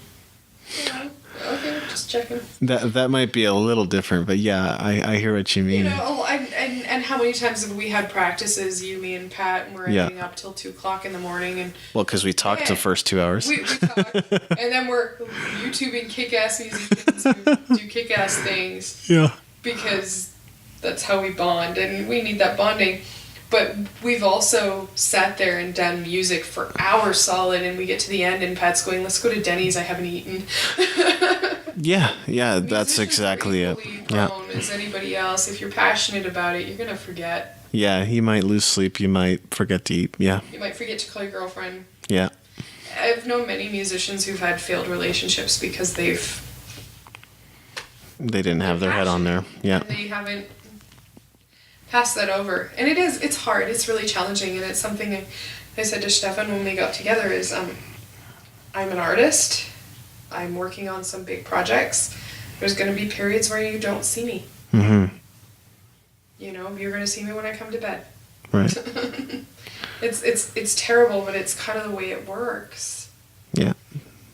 Yeah. Okay, just checking. That might be a little different, but yeah, I hear what you mean. And how many times have we had practices, you, me, and Pat, and we're ending up till 2 o'clock in the morning, and because we talked the first 2 hours. We talk, and then we're YouTubing kick-ass musicians who do kick-ass things. Yeah. Because that's how we bond, and we need that bonding. But we've also sat there and done music for hours solid, and we get to the end, and Pat's going, let's go to Denny's, I haven't eaten. Yeah, that's exactly it. Yeah. As anybody else, if you're passionate about it, you're going to forget. Yeah, you might lose sleep, you might forget to eat, yeah. You might forget to call your girlfriend. Yeah. I've known many musicians who've had failed relationships because they didn't have their head on there. Yeah. And they haven't passed that over. And it's hard. It's really challenging. And it's something I said to Stefan when we got together is, I'm an artist. I'm working on some big projects. There's going to be periods where you don't see me. Mm-hmm. You're going to see me when I come to bed. Right. It's terrible, but it's kind of the way it works. Yeah.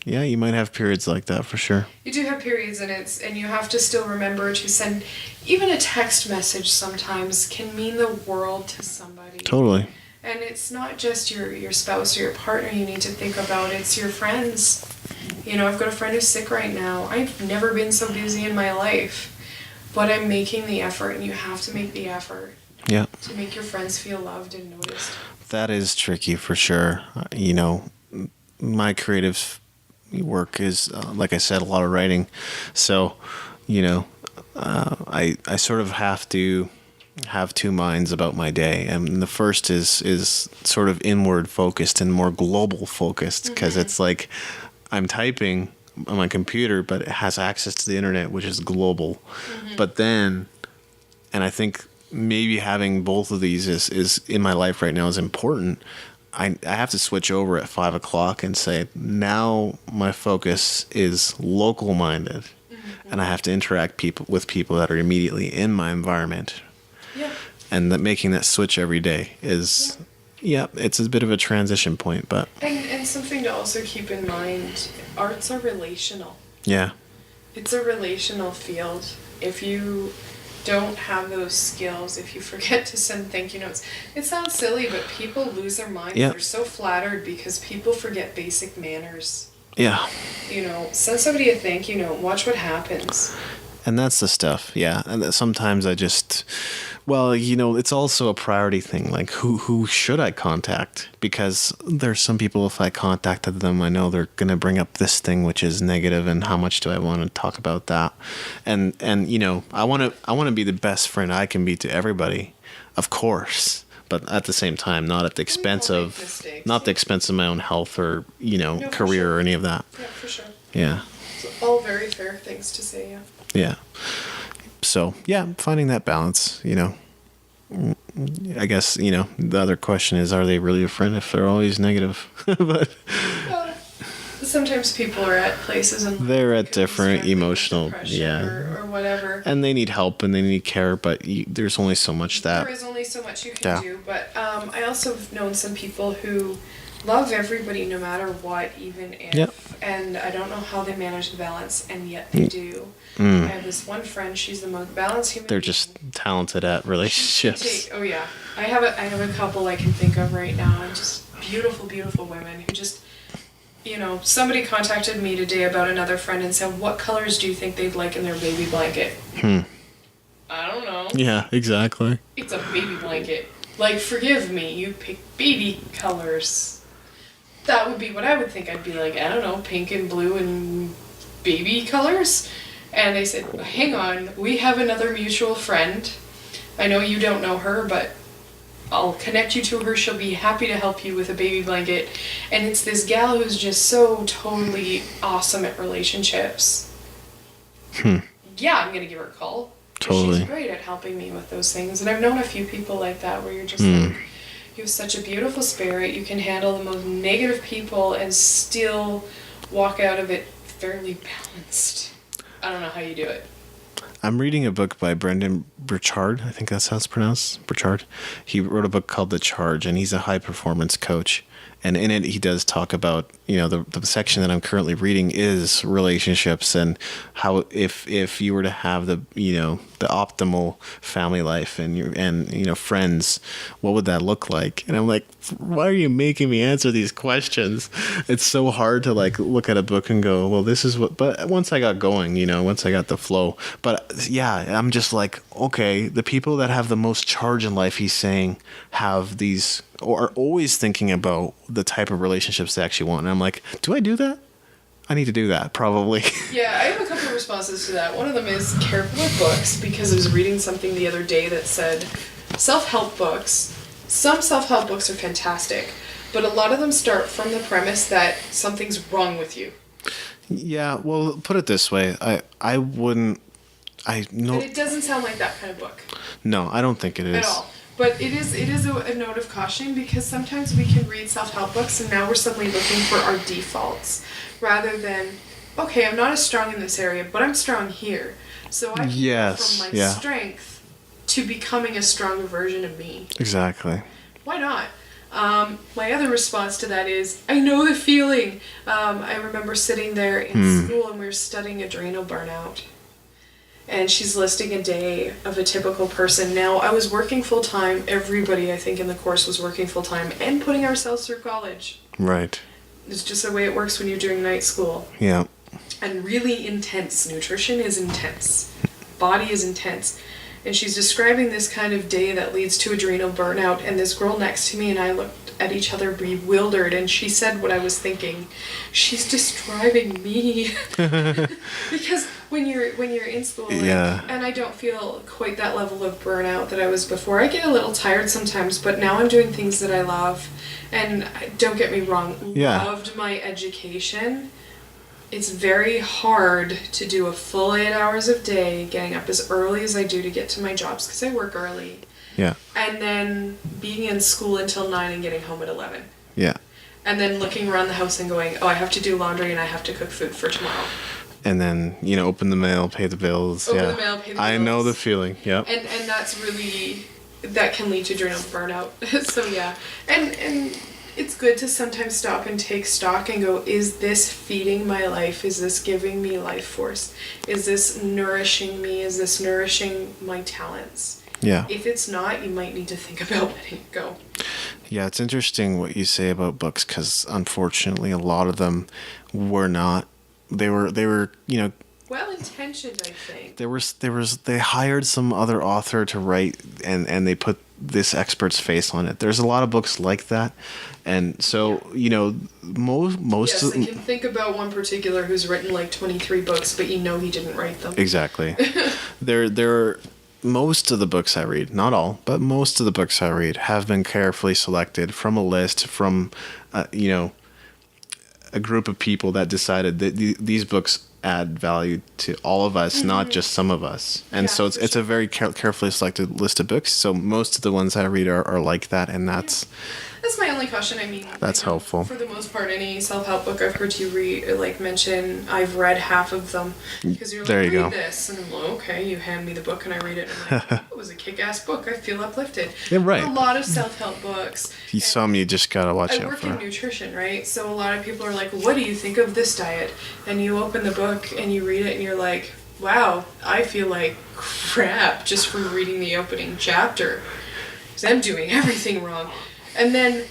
Yeah, you might have periods like that for sure. You do have periods, and you have to still remember to send even a text message. Sometimes can mean the world to somebody. Totally. And it's not just your spouse or your partner you need to think about. It's your friends. I've got a friend who's sick right now. I've never been so busy in my life, but I'm making the effort, and you have to make the effort. Yeah. To make your friends feel loved and noticed. That is tricky for sure. My creative work is, like I said, a lot of writing. So, I sort of have to have two minds about my day. And the first is sort of inward focused and more global focused, because it's like I'm typing on my computer, but it has access to the internet, which is global. But then, and I think maybe having both of these is in my life right now is important. I have to switch over at 5 o'clock and say, now my focus is local minded, and I have to interact with people that are immediately in my environment. Yeah. And that making that switch every day is, it's a bit of a transition point, but. And something to also keep in mind, arts are relational. Yeah. It's a relational field. If you don't have those skills, if you forget to send thank you notes, it sounds silly, but people lose their minds. They're so flattered because people forget basic manners. Yeah. Send somebody a thank you note. Watch what happens. And that's the stuff, yeah. And sometimes I just, it's also a priority thing. Like, who should I contact? Because there's some people, if I contacted them, I know they're going to bring up this thing which is negative, and how much do I want to talk about that? And I want to be the best friend I can be to everybody, of course. But at the same time, not at the expense of my own health or career or any of that. Yeah, for sure. Yeah. It's all very fair things to say. Yeah. Yeah. So yeah, finding that balance. I guess the other question is, are they really a friend if they're always negative? But sometimes people are at places and they're at different emotional, or whatever, and they need help and they need care. But there's only so much there is only so much you can do. But I also have known some people who love everybody no matter what, even if. Yep. And I don't know how they manage the balance, and yet they do. I have this one friend. She's the most balanced human. They're just talented at relationships. Oh yeah, I have a couple I can think of right now, and just beautiful, beautiful women who just. Somebody contacted me today about another friend and said, "What colors do you think they'd like in their baby blanket?" I don't know. Yeah, exactly. It's a baby blanket. Like, forgive me, you pick baby colors. That would be what I would think. I'd be like, I don't know, pink and blue and baby colors. And they said, hang on, we have another mutual friend. I know you don't know her, but I'll connect you to her. She'll be happy to help you with a baby blanket. And it's this gal who's just so totally awesome at relationships. Yeah, I'm going to give her a call. Totally. She's great at helping me with those things. And I've known a few people like that where you're just like, you have such a beautiful spirit. You can handle the most negative people and still walk out of it fairly balanced. I don't know how you do it. I'm reading a book by Brendan Burchard. I think that's how it's pronounced. Burchard. He wrote a book called The Charge, and he's a high performance coach. And in it, he does talk about, the section that I'm currently reading is relationships, and how if you were to have the optimal family life and friends, what would that look like? And I'm like, why are you making me answer these questions? It's so hard to look at a book and go, well, this is what. But once I got going, once I got the flow. But yeah, I'm just like, okay, the people that have the most charge in life, he's saying, have these, or are always thinking about the type of relationships they actually want. And I'm like, do I do that? I need to do that, probably. Yeah, I have a couple of responses to that. One of them is careful with books, because I was reading something the other day that said self-help books. Some self-help books are fantastic, but a lot of them start from the premise that something's wrong with you. Yeah, well, put it this way. I wouldn't... know. And it doesn't sound like that kind of book. No, I don't think it is. At all. But it is a note of caution, because sometimes we can read self-help books and now we're suddenly looking for our defaults rather than, okay, I'm not as strong in this area, but I'm strong here. So I can go from my strength to becoming a stronger version of me. Exactly. Why not? My other response to that is, I know the feeling. I remember sitting there in school and we were studying adrenal burnout. And she's listing a day of a typical person. Now, I was working full-time. Everybody, I think, in the course was working full-time and putting ourselves through college. Right. It's just the way it works when you're doing night school. Yeah. And really intense. Nutrition is intense. Body is intense. And she's describing this kind of day that leads to adrenal burnout. And this girl next to me and I looked at each other bewildered. And she said what I was thinking. She's describing me. Because when you're in school, and I don't feel quite that level of burnout that I was before. I get a little tired sometimes, but now I'm doing things that I love. And don't get me wrong, loved my education. It's very hard to do a full 8 hours of day, getting up as early as I do to get to my jobs, because I work early. Yeah. And then being in school until 9 and getting home at 11. Yeah. And then looking around the house and going, oh, I have to do laundry and I have to cook food for tomorrow. And then, open the mail, pay the bills. Open the mail, pay the bills. I know the feeling, yep. And that's really, that can lead to adrenal burnout. So yeah. And it's good to sometimes stop and take stock and go, is this feeding my life? Is this giving me life force? Is this nourishing me? Is this nourishing my talents? Yeah. If it's not, you might need to think about letting it go. Yeah, it's interesting what you say about books because unfortunately, a lot of them were not. They were, Well intentioned, I think. they hired some other author to write, and they put this expert's face on it. There's a lot of books like that, and so most Yes, I can think about one particular who's written like 23 books, but he didn't write them. Exactly. There most of the books I read, not all, but most of the books I read have been carefully selected from a list from, a group of people that decided that these books add value to all of us, not just some of us. And so it's a very carefully selected list of books. So most of the ones I read are like that, and that's my only caution. I mean, that's helpful. For the most part, any self-help book I've heard you mention, I've read half of them because you're like, there you read go. This, and I'm like, okay, you hand me the book and I read it, and I'm like, it was a kick-ass book. I feel uplifted. Yeah, right. A lot of self-help books. Some you just gotta watch out for. I work in nutrition, right? So a lot of people are like, what do you think of this diet? And you open the book and you read it and you're like, wow, I feel like crap just from reading the opening chapter. Because I'm doing everything wrong. And I'm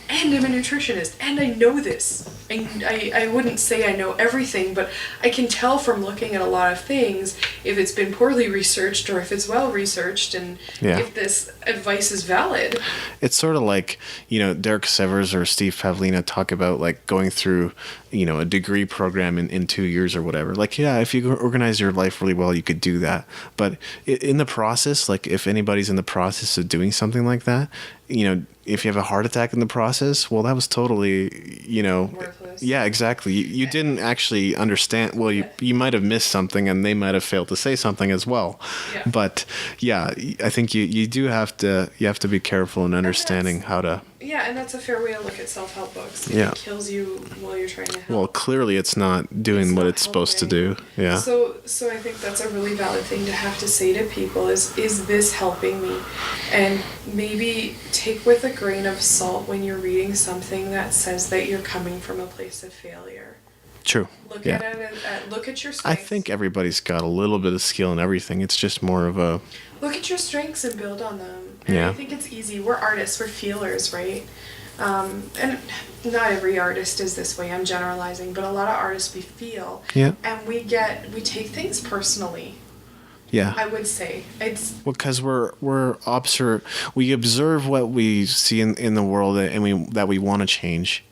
a nutritionist, and I know this. I wouldn't say I know everything, but I can tell from looking at a lot of things if it's been poorly researched or if it's well researched, and if this advice is valid. It's sort of like, Derek Severs or Steve Pavlina talk about like going through, a degree program in 2 years or whatever. Like, yeah, if you organize your life really well, you could do that. But in the process, like if anybody's in the process of doing something like that, if you have a heart attack in the process, well, that was totally, worthless. Yeah, exactly. You didn't actually understand. Well, you might have missed something, and they might have failed to say something as well. Yeah. But yeah, I think you do have to be careful in understanding how to. Yeah, and that's a fair way to look at self-help books. It kills you while you're trying to help. Well, clearly it's not doing what it's supposed to do. Yeah. So I think that's a really valid thing to have to say to people is this helping me? And maybe take with a grain of salt when you're reading something that says that you're coming from a place of failure. True. Look at it. Look at your strengths. I think everybody's got a little bit of skill in everything. It's just more of a. Look at your strengths and build on them. And I think it's easy. We're artists. We're feelers, right? And not every artist is this way. I'm generalizing, but a lot of artists we feel. Yeah. And we take things personally. Yeah. I would say it's because we observe what we see in the world that we want to change.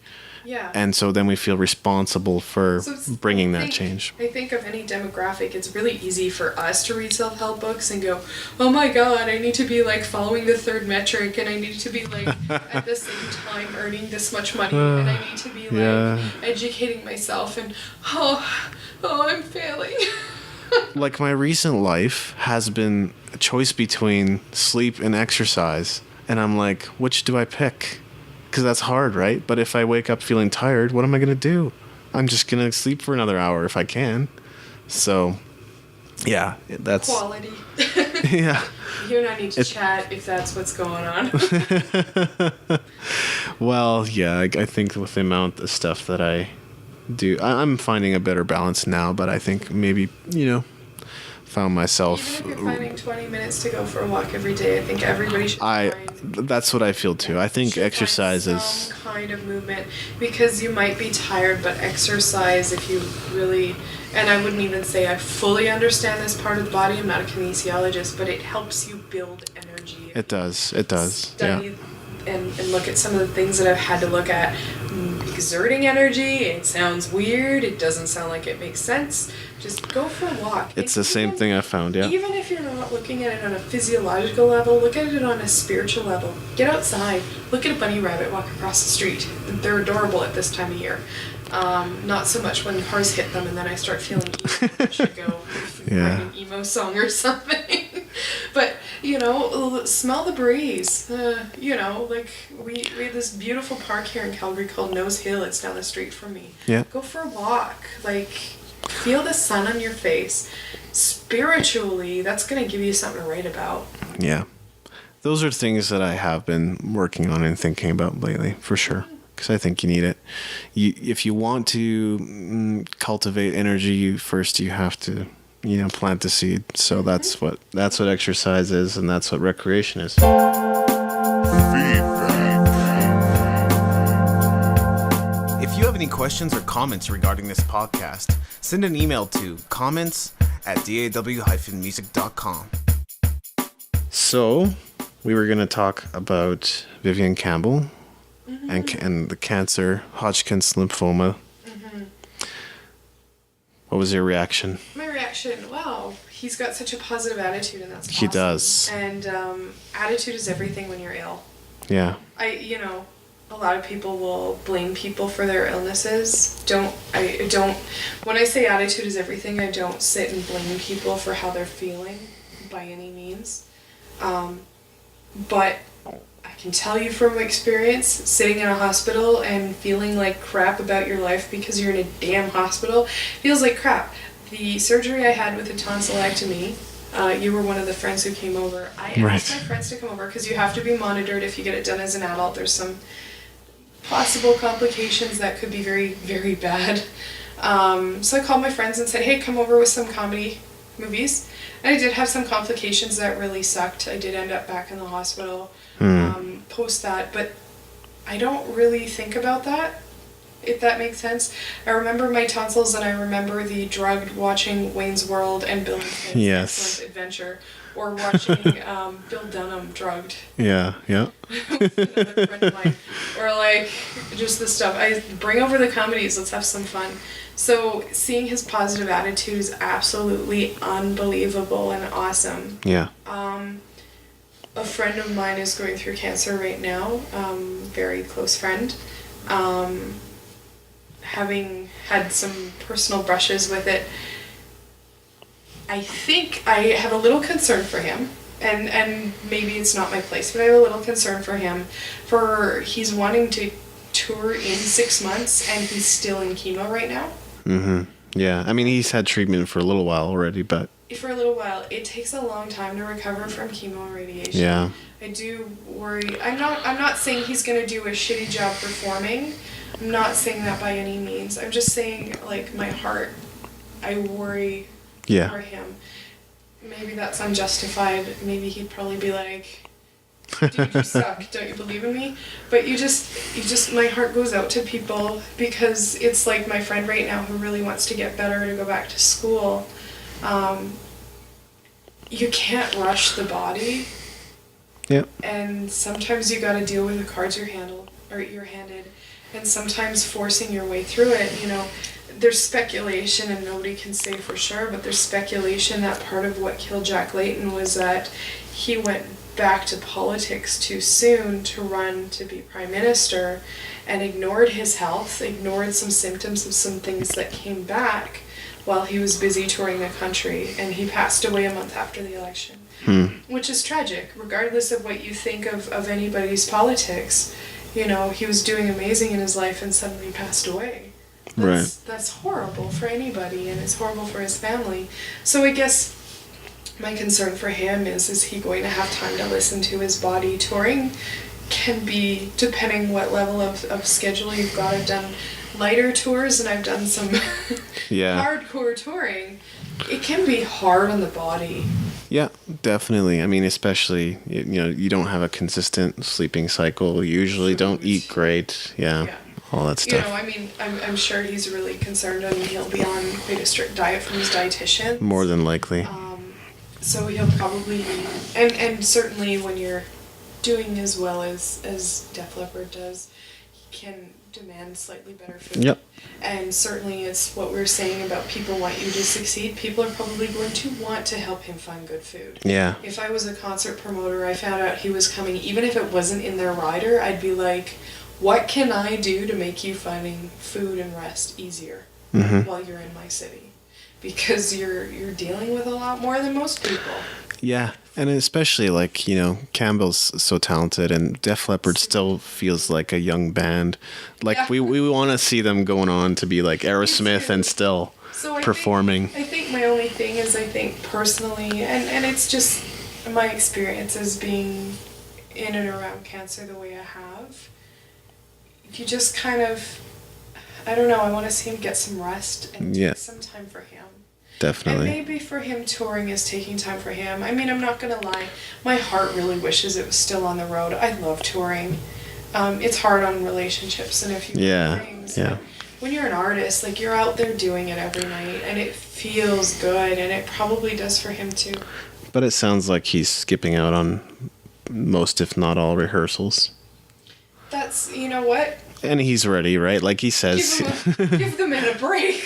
Yeah. And so then we feel responsible for bringing that change. I think of any demographic, it's really easy for us to read self-help books and go, oh my God, I need to be like following the third metric, and I need to be like at the same time earning this much money, and I need to be like educating myself, and I'm failing. Like my recent life has been a choice between sleep and exercise, and I'm like, which do I pick? Because that's hard, right? But if I wake up feeling tired, what am I going to do? I'm just going to sleep for another hour if I can. So, yeah, that's... Quality. Yeah. You and I need to chat if that's what's going on. Well, yeah, I think with the amount of stuff that I do, I'm finding a better balance now, but I think maybe, found myself. Even if you're finding 20 minutes to go for a walk every day, I think everybody should that's what I feel too. I think exercise is some kind of movement, because you might be tired, but exercise, if you really, and I wouldn't even say I fully understand this part of the body, I'm not a kinesiologist, but it helps you build energy. It does. Study and look at some of the things that I've had to look at. Exerting energy, it sounds weird, it doesn't sound like it makes sense. Just go for a walk. It's the same thing I found, yeah. Even if you're not looking at it on a physiological level, look at it on a spiritual level. Get outside, look at a bunny rabbit walk across the street. They're adorable at this time of year. Not so much when cars hit them and then I start feeling emo. I should go write an emo song or something. But, smell the breeze. Like we have this beautiful park here in Calgary called Nose Hill. It's down the street from me. Yeah. Go for a walk. Like, feel the sun on your face. Spiritually, that's going to give you something to write about. Yeah. Those are things that I have been working on and thinking about lately, for sure. Because I think you need it. If you want to cultivate energy, first you have to, plant the seed. So that's what exercise is, and that's what recreation is. Feedback. have any questions or comments regarding this podcast, send an email to comments@daw-music.com. So, we were going to talk about Vivian Campbell and the cancer, Hodgkin's lymphoma. What was your reaction? My reaction, wow, he's got such a positive attitude, and that's awesome. He does. And attitude is everything when you're ill. Yeah. A lot of people will blame people for their illnesses. When I say attitude is everything, I don't sit and blame people for how they're feeling by any means. But I can tell you from experience, sitting in a hospital and feeling like crap about your life because you're in a damn hospital feels like crap. The surgery I had with a tonsillectomy, you were one of the friends who came over. I asked my friends to come over because you have to be monitored if you get it done as an adult. There's some possible complications that could be very, very bad. So I called my friends and said, hey, come over with some comedy movies. And I did have some complications that really sucked. I did end up back in the hospital post that, but I don't really think about that, if that makes sense. I remember my tonsils, and I remember the drugged watching Wayne's World and Bill and Ted's Excellent Adventure, or watching Bill Dunham drugged. Yeah. Another friend of mine. Or like just the stuff. I bring over the comedies, let's have some fun. So seeing his positive attitude is absolutely unbelievable and awesome. Yeah. A friend of mine is going through cancer right now, very close friend. Having had some personal brushes with it, I think I have a little concern for him, and maybe it's not my place, but I have a little concern for him, he's wanting to tour in 6 months, and he's still in chemo right now. Yeah, I mean, he's had treatment for a little while already, but... For a little while. It takes a long time to recover from chemo and radiation. Yeah. I do worry. I'm not saying he's going to do a shitty job performing. I'm not saying that by any means. I'm just saying, like, my heart, I worry for him. Maybe that's unjustified. Maybe he'd probably be like, dude, you suck. Don't you believe in me? But you just, my heart goes out to people because it's like my friend right now who really wants to get better, to go back to school. You can't rush the body. Yep. And sometimes you got to deal with the cards you're handed, and sometimes forcing your way through it. There's speculation, and nobody can say for sure, but there's speculation that part of what killed Jack Layton was that he went back to politics too soon to run to be prime minister, and ignored his health, ignored some symptoms of some things that came back while he was busy touring the country, and he passed away a month after the election. Which is tragic, regardless of what you think of anybody's politics. He was doing amazing in his life and suddenly passed away. That's horrible for anybody, and it's horrible for his family. So I guess my concern for him is he going to have time to listen to his body? Touring can be, depending what level of schedule you've got. I've done lighter tours, and I've done some hardcore touring. It can be hard on the body. Yeah, definitely. I mean, especially, you don't have a consistent sleeping cycle. You usually don't eat great. Yeah, all that stuff. I'm sure he's really concerned. I mean, he'll be on quite a strict diet from his dietitian. More than likely. So he'll probably, and certainly when you're doing as well as Def Leppard does, he can demand slightly better food. Yep. And certainly it's what we were saying about people want you to succeed. People are probably going to want to help him find good food. Yeah. If I was a concert promoter, I found out he was coming, even if it wasn't in their rider, I'd be like, what can I do to make you finding food and rest easier while you're in my city? Because you're dealing with a lot more than most people. Yeah. And especially, Campbell's so talented, and Def Leppard still feels like a young band. We want to see them going on to be like Aerosmith and still performing. I think my only thing is, personally, and it's just my experiences being in and around cancer the way I have, you just kind of, I don't know, I want to see him get some rest and take some time for him. Definitely. And maybe for him, touring is taking time for him. I mean, I'm not going to lie. My heart really wishes it was still on the road. I love touring. It's hard on relationships and a few things. when you're an artist, like, you're out there doing it every night, and it feels good, and it probably does for him too. But it sounds like he's skipping out on most, if not all, rehearsals. That's, you know what? And he's ready, right? Like he says. Give the man a break.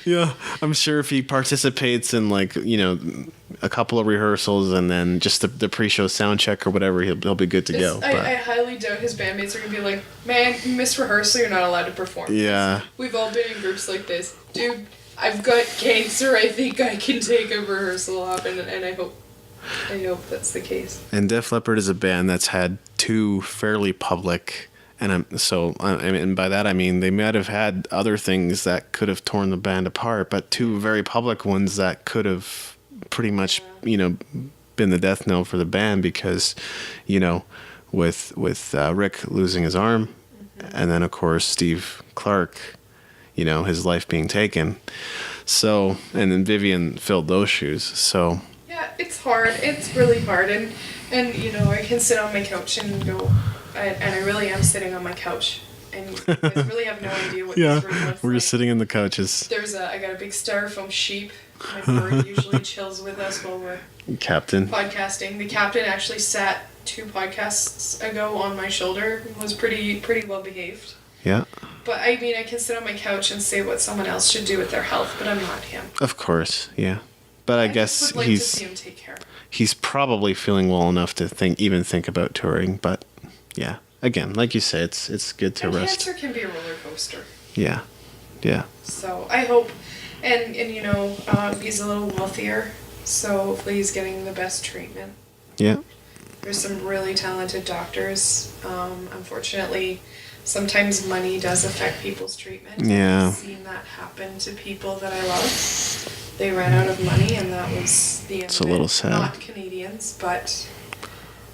Yeah, I'm sure if he participates in, like, you know, a couple of rehearsals and then just the pre-show sound check or whatever, he'll be good to go. I highly doubt his bandmates are going to be like, man, you missed rehearsal, you're not allowed to perform. Yeah. We've all been in groups like this. Dude, I've got cancer, I think I can take a rehearsal off, and I hope that's the case. And Def Leppard is a band that's had two fairly public... And by that I mean they might have had other things that could have torn the band apart, but two very public ones that could have pretty much, you know, been the death knell for the band because, you know, with Rick losing his arm, and then of course Steve Clark, you know, his life being taken. So, and then Vivian filled those shoes. So yeah, it's hard. It's really hard, and you know, I can sit on my couch and go. And I really am sitting on my couch, and you guys really have no idea what this room looks like. We're just sitting in the couches. I got a big styrofoam sheep. My bird usually chills with us while we're podcasting. The captain actually sat 2 podcasts ago on my shoulder. Was pretty well behaved. Yeah. But I mean, I can sit on my couch and say what someone else should do with their health, but I'm not him. Of course, yeah. But I guess would like to see him take care. He's probably feeling well enough to think about touring, but. Yeah. Again, like you say, it's good to rest. Cancer can be a roller coaster. Yeah. Yeah. So I hope, and you know, he's a little wealthier, so hopefully he's getting the best treatment. Yeah. There's some really talented doctors. Unfortunately, sometimes money does affect people's treatment. Yeah. I've seen that happen to people that I love. They ran out of money, and that was the end of it. It's a little sad. Not Canadians, but,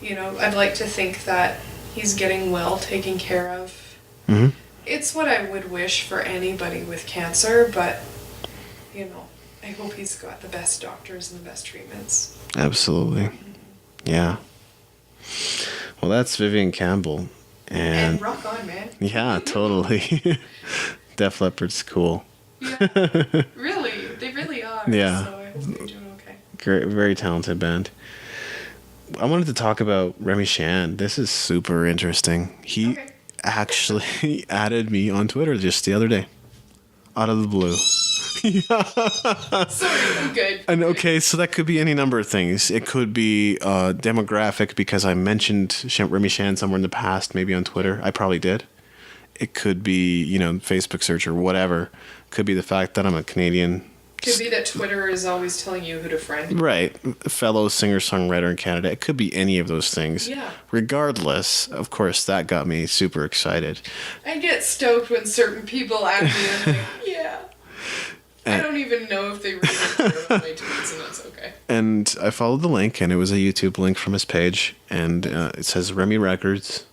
you know, I'd like to think that he's getting well taken care of. Mm-hmm. It's what I would wish for anybody with cancer, but, you know, I hope he's got the best doctors and the best treatments. Absolutely. Yeah. Well, that's Vivian Campbell. And rock on, man. Yeah, totally. Def Leppard's cool. Yeah, really. They really are. Yeah. So I hope they're doing okay. Great, very talented band. I wanted to talk about Remy Shand. This is super interesting. He actually added me on Twitter just the other day. Out of the blue. Sorry, I'm good. And okay, so that could be any number of things. It could be demographic because I mentioned Remy Shand somewhere in the past, maybe on Twitter. I probably did. It could be, you know, Facebook search or whatever. Could be the fact that I'm a Canadian. Could be that Twitter is always telling you who to friend. Right. Fellow singer-songwriter in Canada. It could be any of those things. Yeah. Regardless, of course, that got me super excited. I get stoked when certain people add me and I'm like, yeah. I don't even know if they read my tweets, and that's okay. And I followed the link, and it was a YouTube link from his page, and it says Remy Records.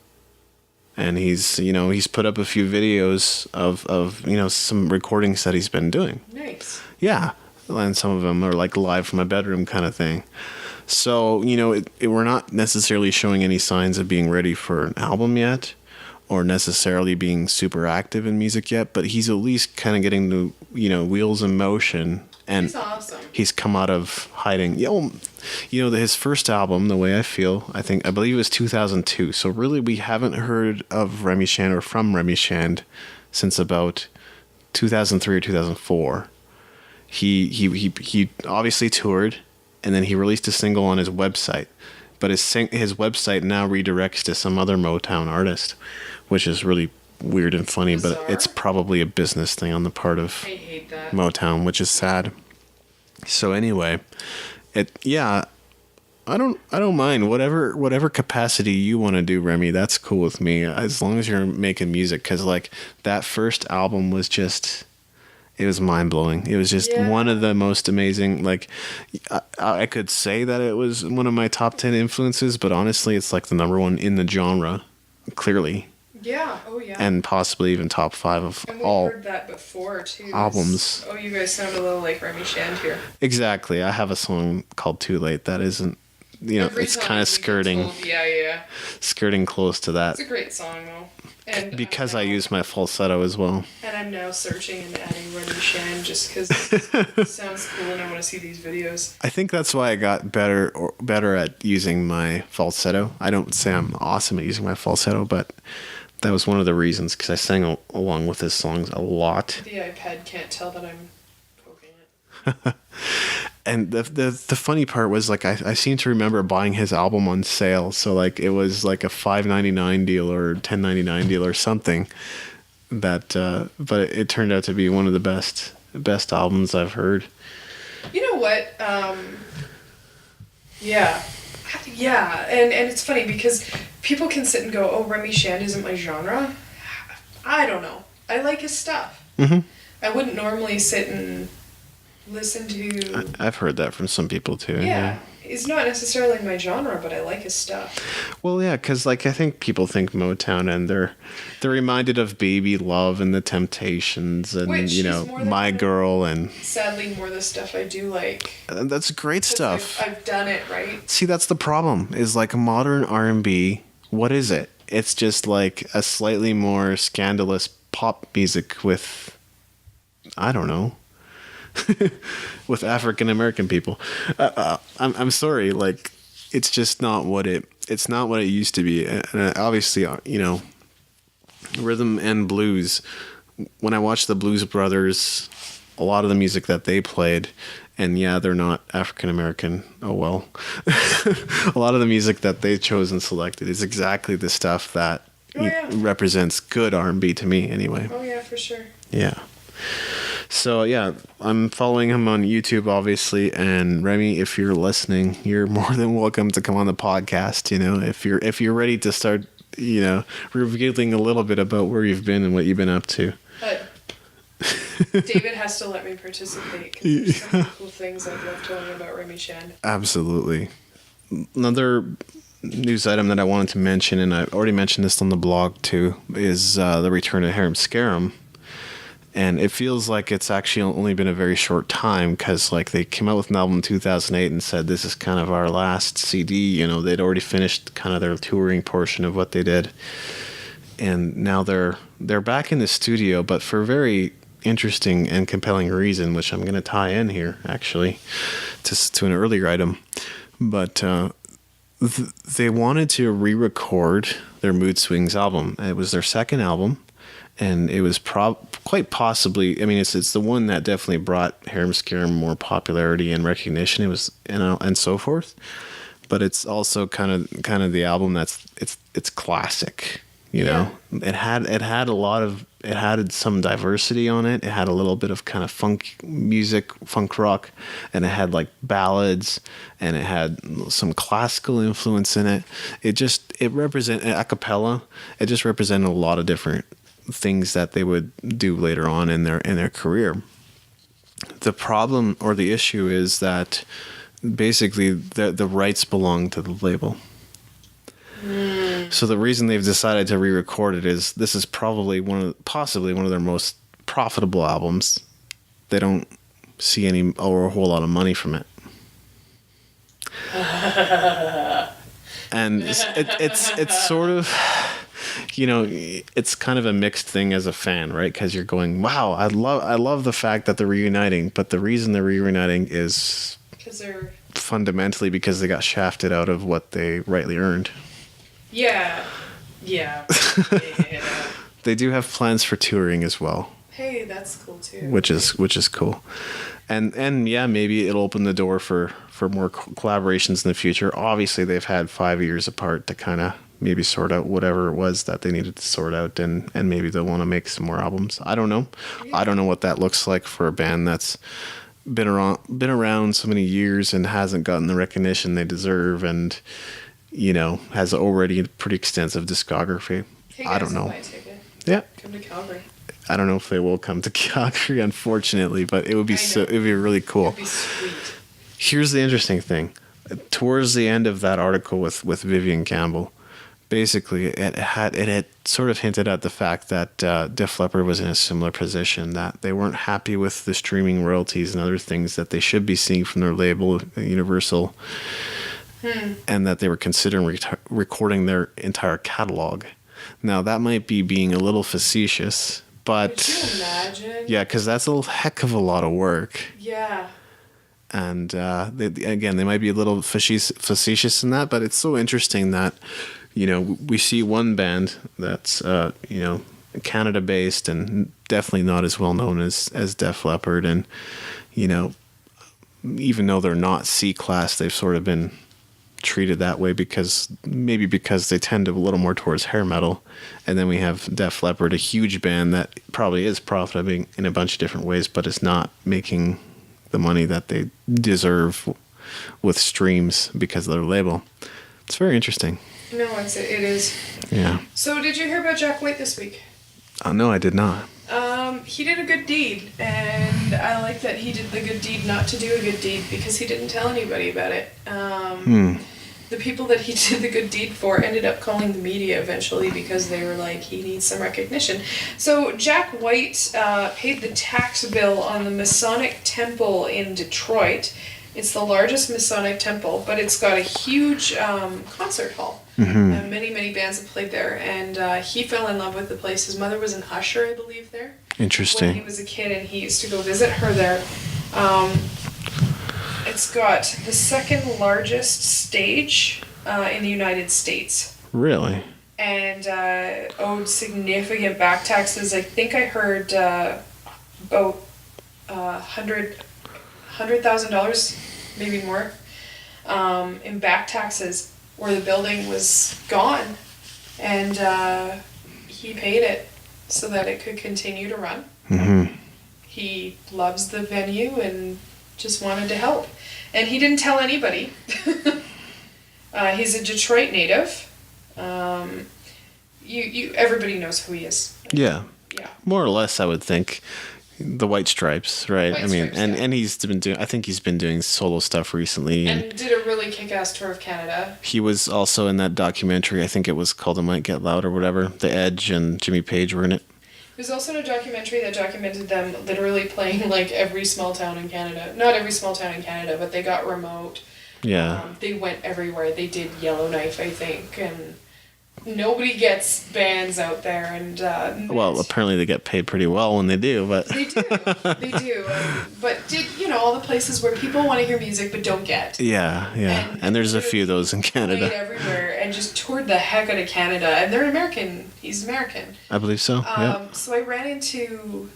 And he's put up a few videos of some recordings that he's been doing. Nice. Yeah, and some of them are like live from my bedroom kind of thing. So, we're not necessarily showing any signs of being ready for an album yet, or necessarily being super active in music yet, but he's at least kind of getting the, wheels in motion. And he's awesome. He's come out of hiding. His first album, The Way I Feel, I believe it was 2002. So really, we haven't heard of Remy Shand or from Remy Shand since about 2003 or 2004. He obviously toured, and then he released a single on his website. But his website now redirects to some other Motown artist, which is really weird and funny. Bizarre. But it's probably a business thing on the part of I hate that. Motown, which is sad. So anyway, I don't mind whatever capacity you want to do, Remy. That's cool with me, as long as you're making music. Because that first album was just. It was mind-blowing. It was just one of the most amazing, I could say that it was one of my top 10 influences, but honestly, it's the number one in the genre, clearly. Yeah, oh yeah. And possibly even top 5 of all heard that before, too. albums. You guys sound a little like Remy Shand here. Exactly. I have a song called Too Late that isn't Every it's time kind of we get skirting, told- yeah. skirting close to that. It's a great song though. And Because I'm I now- use my falsetto as well. And I'm now searching and adding Remy Shand just because it sounds cool and I want to see these videos. I think that's why I got better at using my falsetto. I don't say I'm awesome at using my falsetto, but that was one of the reasons, because I sang along with his songs a lot. The iPad can't tell that I'm poking it. And the funny part was, like, I seem to remember buying his album on sale, so like it was like a $5.99 deal or $10.99 deal or something. That but it turned out to be one of the best albums I've heard. You know what? Yeah, and it's funny because people can sit and go, "Oh, Remy Shand isn't my genre." I don't know. I like his stuff. Mm-hmm. I wouldn't normally sit and listen to. I've heard that from some people too. Yeah, it's not necessarily my genre, but I like his stuff. Well, yeah, because like I think people think Motown and they're reminded of Baby Love and the Temptations and Which is more than My that. Girl and Sadly, more the stuff I do like. that's great 'Cause stuff. I've done it right. See, that's the problem. Is like modern R&B. What is it? It's just like a slightly more scandalous pop music with, I don't know, with African American people. I'm sorry, like it's just not what it's not what it used to be. And obviously, rhythm and blues. When I watched the Blues Brothers, a lot of the music that they played, and yeah, they're not African American. Oh well. A lot of the music that they chose and selected is exactly the stuff that represents good R&B to me, anyway. Oh yeah, for sure. Yeah. So yeah, I'm following him on YouTube, obviously. And Remy, if you're listening, you're more than welcome to come on the podcast. If you're ready to start, revealing a little bit about where you've been and what you've been up to. David has to let me participate because there's so many cool things I'd love to learn about Remy Shand. Absolutely. Another news item that I wanted to mention, and I already mentioned this on the blog too, is the return of Harem Scarem. And it feels like it's actually only been a very short time, because like they came out with an album in 2008 and said this is kind of our last CD. They'd already finished kind of their touring portion of what they did, and now they're back in the studio, but for a very interesting and compelling reason, which I'm going to tie in here actually to an earlier item. But they wanted to re-record their Mood Swings album. It was their second album. And it was quite possibly, I mean, it's the one that definitely brought Harem Scarem more popularity and recognition. It was, and so forth. But it's also kind of the album that's it's classic. It had some diversity on it. It had a little bit of kind of funk music, funk rock, and it had like ballads, and it had some classical influence in it. It represented a cappella. It just represented a lot of different things that they would do later on in their career. The problem or the issue is that basically the rights belong to the label. So the reason they've decided to re-record it is this is probably possibly one of their most profitable albums. They don't see any or a whole lot of money from it. And it's sort of, it's kind of a mixed thing as a fan, right? Because you're going, wow, I love the fact that they're reuniting, but the reason they're reuniting is fundamentally because they got shafted out of what they rightly earned. Yeah. They do have plans for touring as well. Hey, that's cool too. Which is cool. And yeah, maybe it'll open the door for more collaborations in the future. Obviously, they've had 5 years apart to kind of maybe sort out whatever it was that they needed to sort out, and maybe they'll want to make some more albums. I don't know. Yeah. I don't know what that looks like for a band that's been around so many years and hasn't gotten the recognition they deserve, and has already a pretty extensive discography. Hey guys, I don't know. Buy a ticket. Yeah. Come to Calgary. I don't know if they will come to Calgary, unfortunately, but it would be really cool. It'd be sweet. Here's the interesting thing. Towards the end of that article with Vivian Campbell, basically it had sort of hinted at the fact that Def Leppard was in a similar position, that they weren't happy with the streaming royalties and other things that they should be seeing from their label, Universal. and that they were considering recording their entire catalog. Now, that might be being a little facetious, but... Could you imagine? Yeah, because that's a heck of a lot of work. Yeah. And they might be a little facetious in that, but it's so interesting that, we see one band that's, Canada-based and definitely not as well known as Def Leppard. And, even though they're not C-class, they've sort of been treated that way because they tend to a little more towards hair metal. And then we have Def Leppard, a huge band that probably is profiting in a bunch of different ways, but is not making the money that they deserve with streams because of their label. It's very interesting. No, it is. Yeah. So did you hear about Jack White this week? No, I did not. He did a good deed, and I like that he did the good deed not to do a good deed because he didn't tell anybody about it. The people that he did the good deed for ended up calling the media eventually because they were like, he needs some recognition. So Jack White paid the tax bill on the Masonic Temple in Detroit. It's the largest Masonic temple, but it's got a huge concert hall. And many, many bands have played there, and he fell in love with the place. His mother was an usher, I believe, there. Interesting. When he was a kid, and he used to go visit her there. It's got the second largest stage in the United States. Really? And owed significant back taxes. I think I heard about $100,000, maybe more, in back taxes, where the building was gone, and he paid it so that it could continue to run. He loves the venue and just wanted to help, and he didn't tell anybody. He's a Detroit native. Everybody knows who he is. Yeah. Yeah. More or less, I would think. The White Stripes, right? Stripes, and he's been doing. I think he's been doing solo stuff recently, and did a really kick-ass tour of Canada. He was also in that documentary. I think it was called "It Might Get Loud" or whatever. The Edge and Jimmy Page were in it. He was also in a documentary that documented them literally playing like every small town in Canada. Not every small town in Canada, but they got remote. Yeah. They went everywhere. They did Yellowknife, I think, and nobody gets bands out there. And well, apparently they get paid pretty well when they do, but they do. But did all the places where people want to hear music but don't get? Yeah. And there's a few of those in Canada. Played everywhere and just toured the heck out of Canada. And they're American. He's American. I believe so. Yeah. So I ran into.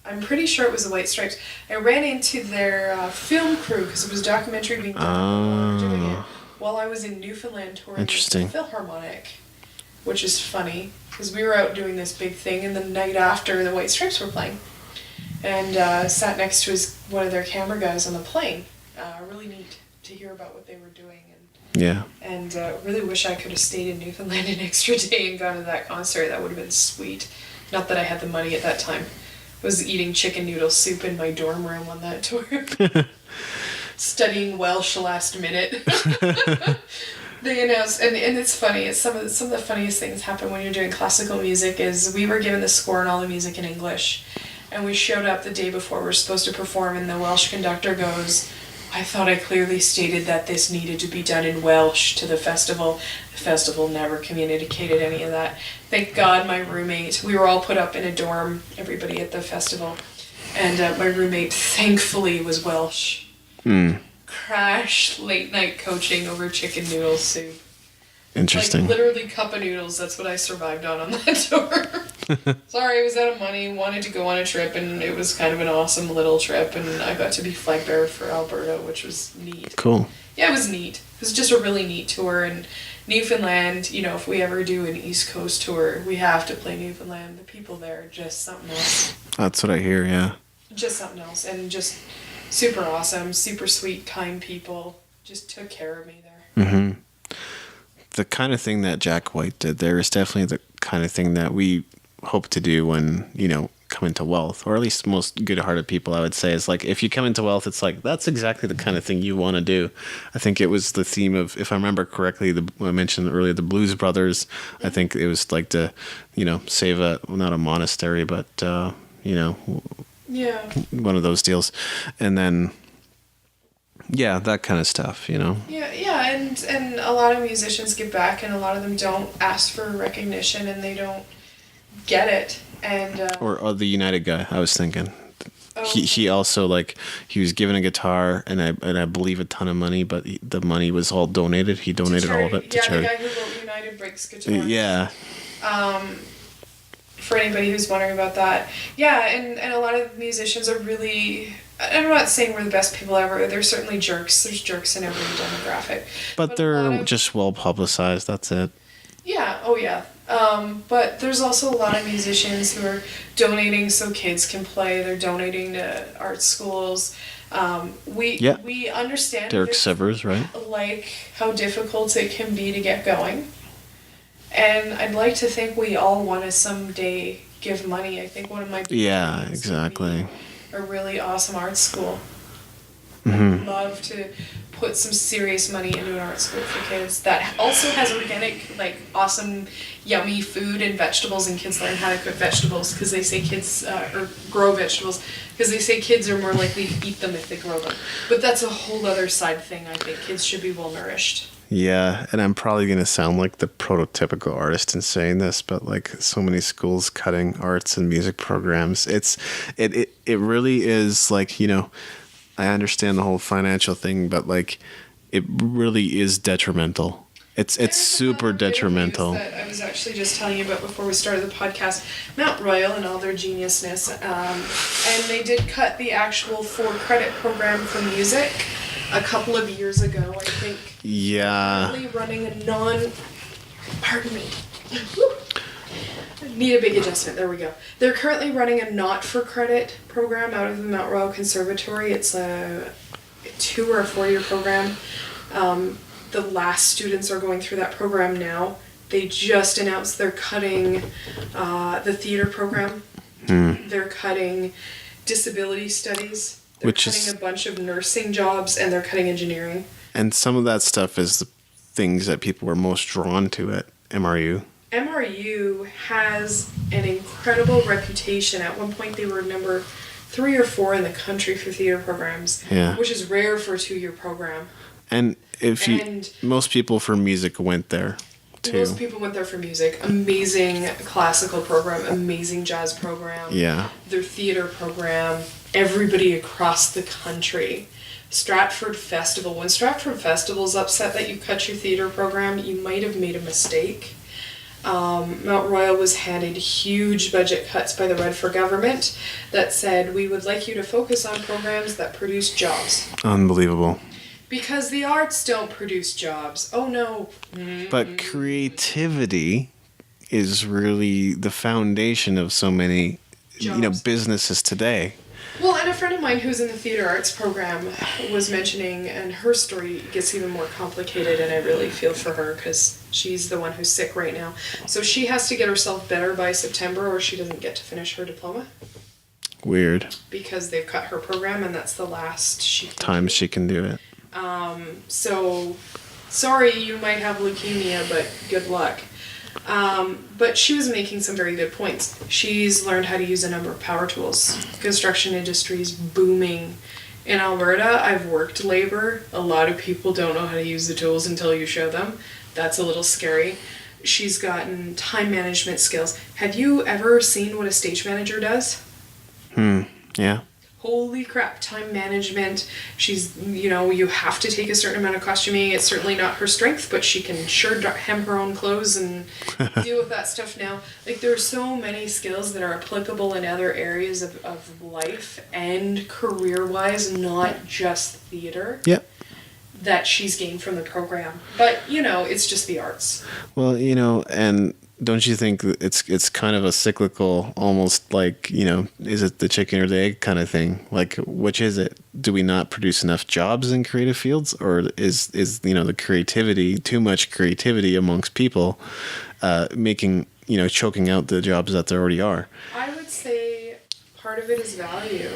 I'm pretty sure it was the White Stripes. I ran into their film crew because it was a documentary being done while I was in Newfoundland touring the Philharmonic, which is funny because we were out doing this big thing, and the night after the White Stripes were playing, and sat next to one of their camera guys on the plane. Really neat to hear about what they were doing, and really wish I could have stayed in Newfoundland an extra day and gone to that concert. That would have been sweet. Not that I had the money at that time. I was eating chicken noodle soup in my dorm room on that tour. Studying Welsh last minute. They announced, and it's funny, it's some of the funniest things happen when you're doing classical music is we were given the score and all the music in English, and we showed up the day before we were supposed to perform, and the Welsh conductor goes, "I thought I clearly stated that this needed to be done in Welsh to the festival." The festival never communicated any of that. Thank God my roommate, we were all put up in a dorm, everybody at the festival, and my roommate thankfully was Welsh. Crashed late night coaching over chicken noodle soup. Interesting. Like literally cup of noodles, that's what I survived on that tour. Sorry, I was out of money, wanted to go on a trip, and it was kind of an awesome little trip, and I got to be flag bearer for Alberta, which was neat. Cool. Yeah, it was neat. It was just a really neat tour, and Newfoundland, if we ever do an East Coast tour, we have to play Newfoundland. The people there are just something else. That's what I hear, yeah. Just something else, and just super awesome, super sweet, kind people. Just took care of me there. The kind of thing that Jack White did there is definitely the kind of thing that we hope to do when, come into wealth, or at least most good-hearted people, I would say, is like, if you come into wealth, it's like, that's exactly the kind of thing you want to do. I think it was the theme of, if I remember correctly, I mentioned earlier, the Blues Brothers. I think it was like to, save not a monastery, but, one of those deals. And then, Yeah, that kind of stuff, you know. Yeah, and a lot of musicians give back, and a lot of them don't ask for recognition, and they don't get it. And or the United guy, I was thinking. oh, He also, like, he was given a guitar and I believe a ton of money, but the money was all donated. He donated all of it to charity. Yeah, the guy who wrote United Breaks Guitar. Yeah. For anybody who's wondering about that. Yeah, and a lot of musicians are really... I'm not saying we're the best people ever. There's certainly jerks. There's jerks in every demographic. But they're just well publicized, that's it. Yeah, oh yeah. But there's also a lot of musicians who are donating so kids can play. They're donating to art schools. We understand Derek Severs, right? Like how difficult it can be to get going. And I'd like to think we all want to someday give money. I think one of my exactly. A really awesome art school. Mm-hmm. I'd love to put some serious money into an art school for kids that also has organic, like, awesome, yummy food and vegetables, and kids learn how to cook vegetables because they say kids, or grow vegetables, because they say kids are more likely to eat them if they grow them. But that's a whole other side thing. I think kids should be well nourished. Yeah, and I'm probably going to sound like the prototypical artist in saying this, but like so many schools cutting arts and music programs, it really is like, you know, I understand the whole financial thing, but like it really is detrimental. It's super detrimental. That I was actually just telling you about before we started the podcast, Mount Royal and all their geniusness, and they did cut the actual 4-credit program for music a couple of years ago, I think. Yeah. Currently running a pardon me. Need a big adjustment. There we go. They're currently running a not-for-credit program out of the Mount Royal Conservatory. It's a 2 or 4-year program. The last students are going through that program now. They just announced they're cutting the theater program. They're cutting disability studies. They're cutting a bunch of nursing jobs, and they're cutting engineering. And some of that stuff is the things that people were most drawn to at MRU. MRU has an incredible reputation. At one point, they were number 3 or 4 in the country for theater programs, which is rare for a 2-year program. And most people for music went there too. Most people went there for music. Amazing classical program, amazing jazz program. Yeah. Their theater program. Everybody across the country. Stratford Festival. When Stratford Festival's upset that you cut your theater program, you might have made a mistake. Mount Royal was handed huge budget cuts by the Redford government that said, we would like you to focus on programs that produce jobs. Unbelievable. Because the arts don't produce jobs. Oh no. But creativity is really the foundation of so many businesses today. Well, and a friend of mine who's in the theater arts program was mentioning, and her story gets even more complicated, and I really feel for her because she's the one who's sick right now. So she has to get herself better by September or she doesn't get to finish her diploma. Weird. Because they've cut her program and that's the last she can do it. So, sorry you might have leukemia, but good luck. But she was making some very good points. She's learned how to use a number of power tools. Construction industry is booming. In Alberta, I've worked labor. A lot of people don't know how to use the tools until you show them. That's a little scary. She's gotten time management skills. Have you ever seen what a stage manager does? Yeah. Holy crap, time management. She's, you have to take a certain amount of costuming. It's certainly not her strength, but she can sure hem her own clothes and deal with that stuff now. Like, there's so many skills that are applicable in other areas of life and career-wise, not just theater. Yep. That she's gained from the program. But, it's just the arts. Well, and don't you think it's kind of a cyclical, almost like, is it the chicken or the egg kind of thing? Like, which is it? Do we not produce enough jobs in creative fields? Or is the creativity, too much creativity amongst people, making, choking out the jobs that there already are? I would say part of it is value.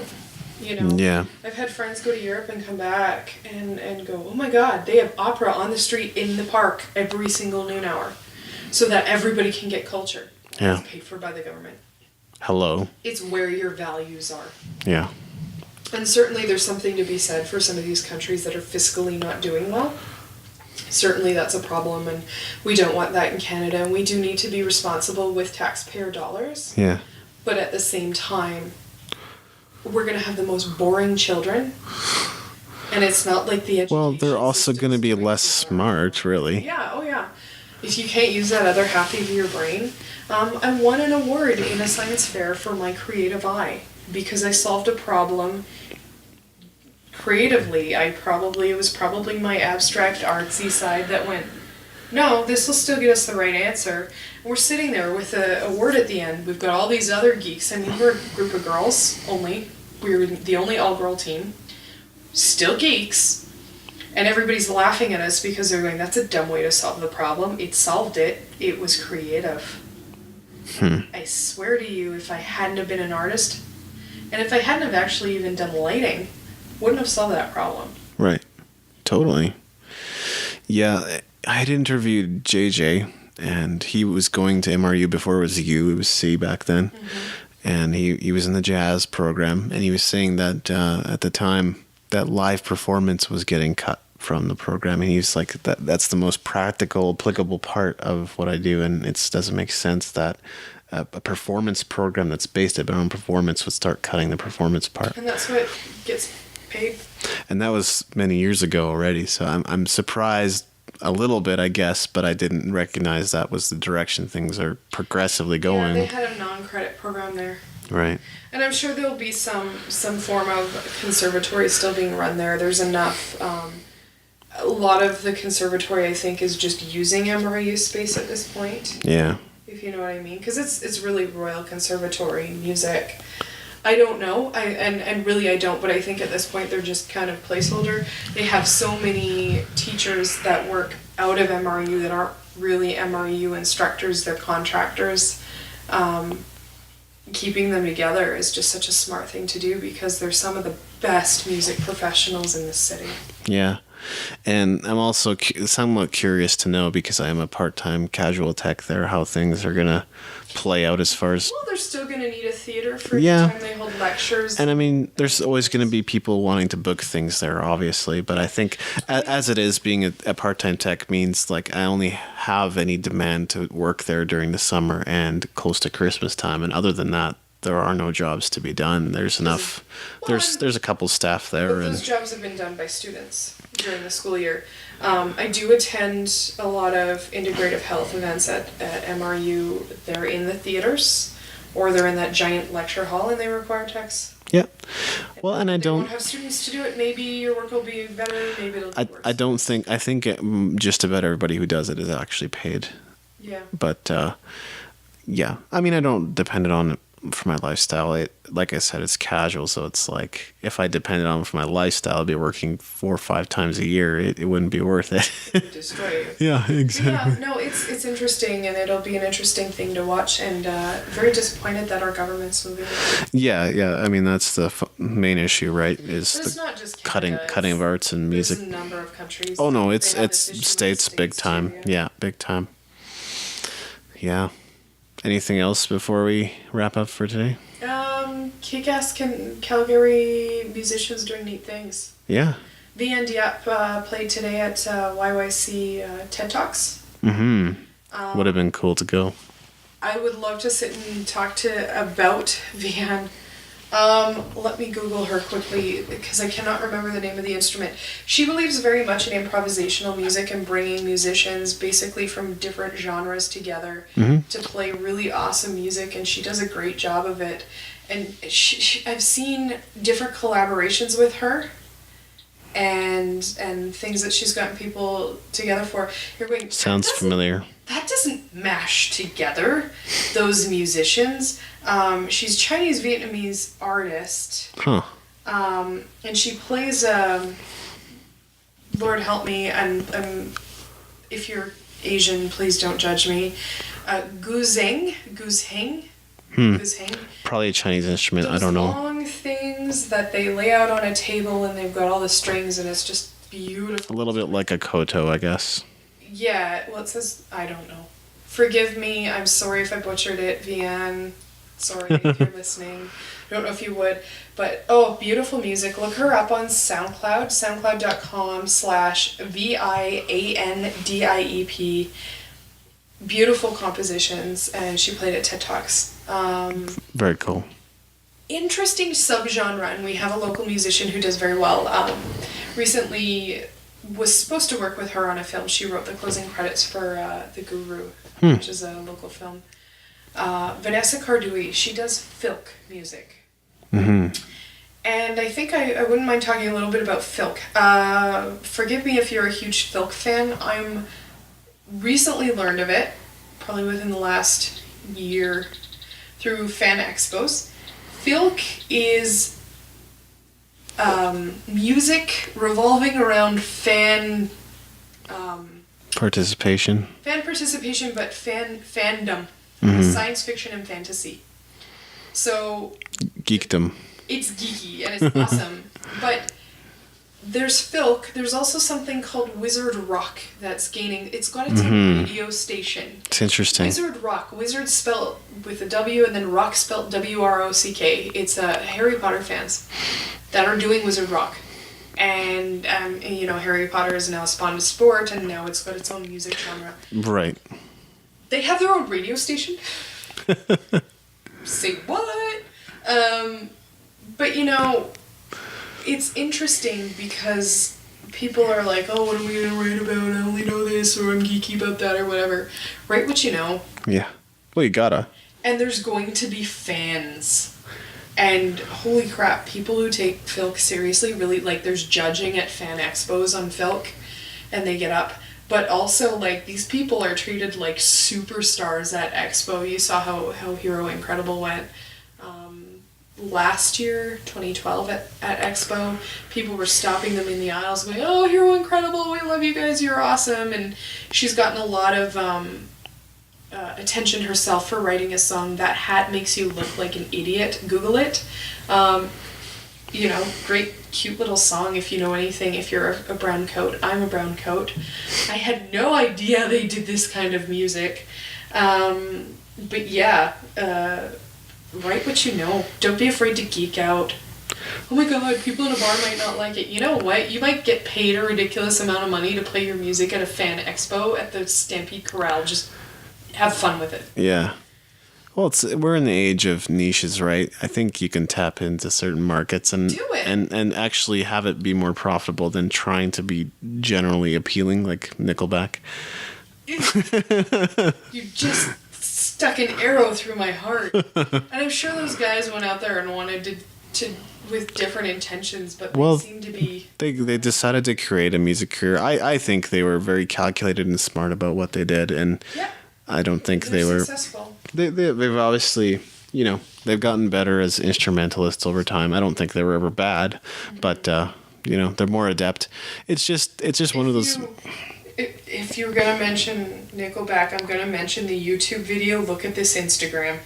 Yeah. I've had friends go to Europe and come back and go, oh my God, they have opera on the street in the park every single noon hour. So that everybody can get culture. Yeah. It's paid for by the government. Hello. It's where your values are. Yeah. And certainly there's something to be said for some of these countries that are fiscally not doing well. Certainly that's a problem, and we don't want that in Canada, and we do need to be responsible with taxpayer dollars. Yeah. But at the same time, we're going to have the most boring children, and it's not like the education. Well, they're also going to be less smart, really. Yeah, oh yeah. If you can't use that other half of your brain. I won an award in a science fair for my creative eye because I solved a problem creatively. It was probably my abstract artsy side that went, no, this will still get us the right answer. And we're sitting there with a word at the end. We've got all these other geeks. I mean, we're a group of girls only. We were the only all-girl team. Still geeks. And everybody's laughing at us because they're going, that's a dumb way to solve the problem. It solved it. It was creative. I swear to you, if I hadn't have been an artist, and if I hadn't have actually even done lighting, wouldn't have solved that problem. Right. Totally. Yeah, I had interviewed JJ, and he was going to MRU before it was U. It was C back then. And he was in the jazz program, and he was saying that at the time that live performance was getting cut from the program, and he was like, that's the most practical, applicable part of what I do, and it doesn't make sense that a performance program that's based on performance would start cutting the performance part. And that's what gets paid. And that was many years ago already, so I'm surprised a little bit, I guess, but I didn't recognize that was the direction things are progressively going. Yeah, they had a non-credit program there. Right. And I'm sure there'll be some form of conservatory still being run there. There's enough. A lot of the conservatory, I think, is just using MRU space at this point. Yeah. If you know what I mean, because it's really Royal Conservatory music. I don't know, and really I don't, but I think at this point they're just kind of placeholder. They have so many teachers that work out of MRU that aren't really MRU instructors, they're contractors. Keeping them together is just such a smart thing to do because they're some of the best music professionals in the city. Yeah. And I'm also somewhat curious to know, because I am a part-time casual tech there, how things are going to play out as far as... Well, they're still going to need a theater for the time they hold lectures. And I mean, there's always going to be people wanting to book things there, obviously. But I think as it is, being a part-time tech means like I only have any demand to work there during the summer and close to Christmas time. And other than that, there are no jobs to be done. There's enough. There's a couple staff there, but those jobs have been done by students during the school year. I do attend a lot of integrative health events at MRU. They're in the theaters, or they're in that giant lecture hall, and they require techs. Yeah. Well, and I don't won't have students to do it. Maybe your work will be better. Maybe it'll be worse. I think just about everybody who does it is actually paid. Yeah. But yeah, I mean, I don't depend on it for my lifestyle. Like I said, it's casual, so it's like if I depended on it for my lifestyle, I'd be working 4 or 5 times a year. It wouldn't be worth it. Destroy you. Yeah, exactly. Yeah, no, it's interesting, and it'll be an interesting thing to watch, and very disappointed that our government's moving on. Yeah. I mean, that's the main issue, right? Is But it's the not just Canada, cutting of arts and music. There's a number of countries. Oh no, they it's have this issue with states big time. too, Yeah, big time. Yeah. Anything else before we wrap up for today? Kick-ass Calgary musicians doing neat things. Yeah. Vivian Campbell played today at YYC TED Talks. Mm-hmm. Would have been cool to go. I would love to sit and talk about Vivian. Let me Google her quickly because I cannot remember the name of the instrument. She believes very much in improvisational music and bringing musicians basically from different genres together to play really awesome music, and she does a great job of it. And I've seen different collaborations with her and things that she's gotten people together for. You're going, sounds familiar. That doesn't mash together, those musicians. She's Chinese Vietnamese artist. Huh. And she plays Lord help me, and if you're Asian, please don't judge me. Guzheng. Probably a Chinese instrument. Those I don't know. long things that they lay out on a table, and they've got all the strings, and it's just beautiful. A little bit like a koto, I guess. Yeah, well, it says, I don't know. Forgive me, I'm sorry if I butchered it, Vian. Sorry if you're listening. I don't know if you would. But, oh, beautiful music. Look her up on SoundCloud, soundcloud.com/VIANDIEP. Beautiful compositions, and she played at TED Talks. Very cool. Interesting subgenre, and we have a local musician who does very well. Recently was supposed to work with her on a film. She wrote the closing credits for The Guru, which is a local film. Vanessa Cardui, she does filk music. Mm-hmm. And I think I wouldn't mind talking a little bit about filk. Forgive me if you're a huge filk fan. I'm recently learned of it, probably within the last year, through fan expos. Filk is music revolving around fan participation. Fan participation, but fandom. Mm-hmm. Science fiction and fantasy. So Geekdom. It's geeky and it's awesome. But there's filk. There's also something called wizard rock that's gaining. It's got its own radio station. It's interesting. Wizard rock. Wizard spelled with a W and then rock spelled W-R-O-C-K. It's Harry Potter fans that are doing wizard rock. And, you know, Harry Potter is now spawned a sport, and now it's got its own music genre. Right. They have their own radio station. Say what? But, you know, it's interesting because people are like, oh, what am I going to write about? I only know this, or I'm geeky about that, or whatever. Write what you know. Yeah. Well, you gotta. And there's going to be fans. And holy crap, people who take filk seriously really, like, there's judging at fan expos on filk, and they get up. But also, like, these people are treated like superstars at expo. You saw how Hero Incredible went. Last year, 2012, at expo, people were stopping them in the aisles going, oh, Hero Incredible, we love you guys, you're awesome. And she's gotten a lot of attention herself for writing a song, That Hat Makes You Look Like an Idiot. Google it. You know, great, cute little song if you know anything. If you're a brown coat, I'm a brown coat. I had no idea they did this kind of music. But yeah, write what you know. Don't be afraid to geek out. Oh my god, people in a bar might not like it. You know what? You might get paid a ridiculous amount of money to play your music at a fan expo at the Stampede Corral. Just have fun with it. Yeah. Well, we're in the age of niches, right? I think you can tap into certain markets and and actually have it be more profitable than trying to be generally appealing, like Nickelback. You just stuck an arrow through my heart. And I'm sure those guys went out there and wanted to with different intentions, but they seem to be... They decided to create a music career. I think they were very calculated and smart about what they did, and I don't think they were... successful. They've obviously, you know, they've gotten better as instrumentalists over time. I don't think they were ever bad, but, you know, they're more adept. It's just one of those... If you're going to mention Nickelback, I'm going to mention the YouTube video, Look at This Instagram.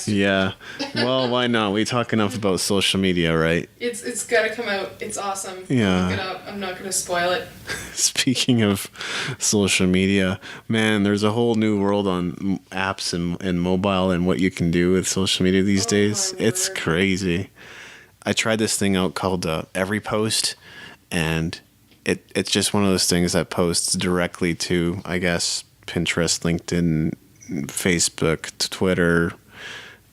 Yeah. Well, why not? We talk enough about social media, right? It's got to come out. It's awesome. Yeah. Look it up. I'm not going to spoil it. Speaking of social media, man, there's a whole new world on apps and mobile and what you can do with social media these days. It's crazy. I tried this thing out called Every Post, and it's just one of those things that posts directly to, I guess, Pinterest, LinkedIn, Facebook, Twitter,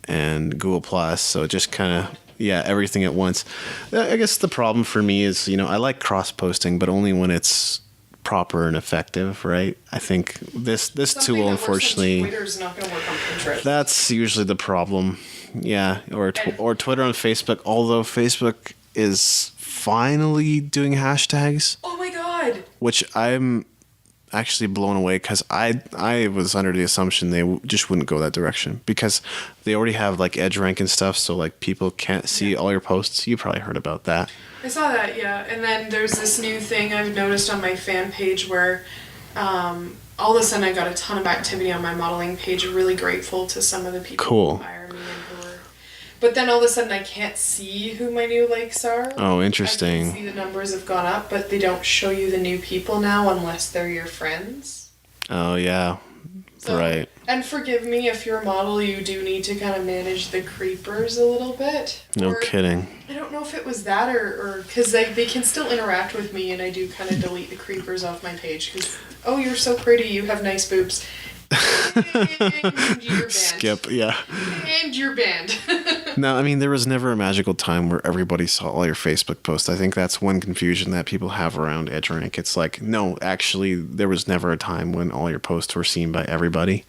and Google Plus. So just kind of, everything at once. I guess the problem for me is, you know, I like cross-posting, but only when it's proper and effective, right? I think this tool, unfortunately, Twitter's not going to work on Pinterest. That's usually the problem. Yeah, or Twitter on Facebook, although Facebook is finally doing hashtags. Oh my god! Which I'm actually blown away, because I was under the assumption they just wouldn't go that direction, because they already have like EdgeRank and stuff, so like people can't see all your posts. You probably heard about that. I saw that, yeah. And then there's this new thing I've noticed on my fan page where all of a sudden I got a ton of activity on my modeling page. I'm really grateful to some of the people who hire me and who are... But then all of a sudden I can't see who my new likes are. Oh, interesting. I can see the numbers have gone up, but they don't show you the new people now unless they're your friends. Oh, yeah. So, right. And forgive me, if you're a model, you do need to kind of manage the creepers a little bit. No kidding. I don't know if it was that or because they can still interact with me, and I do kind of delete the creepers off my page because, oh, you're so pretty, you have nice boobs. And you're banned. Skip, yeah. And you're banned. No, I mean, there was never a magical time where everybody saw all your Facebook posts. I think that's one confusion that people have around EdgeRank. It's like, no, actually, there was never a time when all your posts were seen by everybody.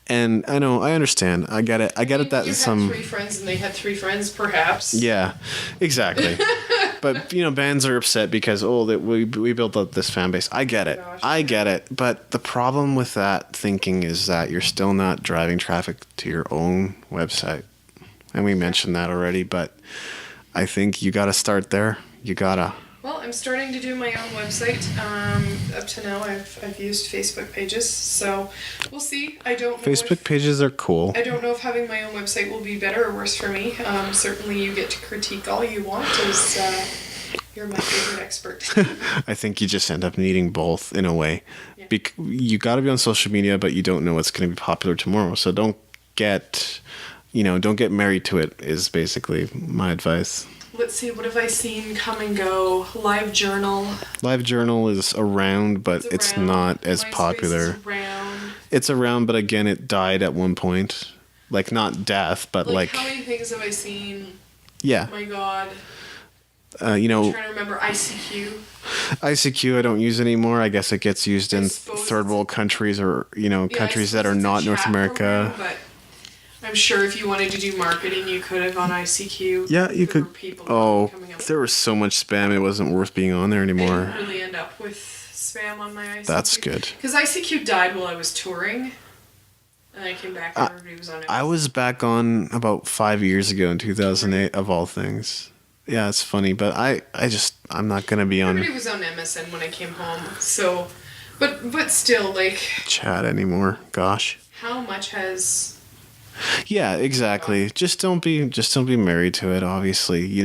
And I know, I understand. I get it. I get it that you some... had 3 friends and they had 3 friends, perhaps. Yeah, exactly. But, bands are upset because, that we built up this fan base. I get it. Gosh. I get it. But the problem with that thinking is that you're still not driving traffic to your own website. And we mentioned that already, but I think you got to start there. You got to. Well, I'm starting to do my own website. Up to now, I've used Facebook pages, so we'll see. I don't know Facebook pages are cool. I don't know if having my own website will be better or worse for me. Certainly, you get to critique all you want, as you're my favorite expert. I think you just end up needing both in a way. Yeah. You got to be on social media, but you don't know what's going to be popular tomorrow. So don't get married to it is basically my advice. Let's see, what have I seen come and go? LiveJournal. LiveJournal is around, but it's not as MySpace popular. Is around. It's around, but again, it died at one point. Like, not death, but like... How many things have I seen? Yeah. Oh my god. I'm trying to remember ICQ. ICQ I don't use anymore. I guess it gets used in third world countries or, countries that are not North America. Program, but I'm sure if you wanted to do marketing, you could have on ICQ. Yeah, you could. There was so much spam, it wasn't worth being on there anymore. I didn't really end up with spam on my ICQ. That's good. Because ICQ died while I was touring. And I came back and everybody was on it. I was back on about 5 years ago in 2008, of all things. Yeah, it's funny, but I'm not going to be on... Everybody was on MSN when I came home, so... But still, like... Chat anymore, gosh. How much has... Yeah, exactly. Just don't be married to it, obviously.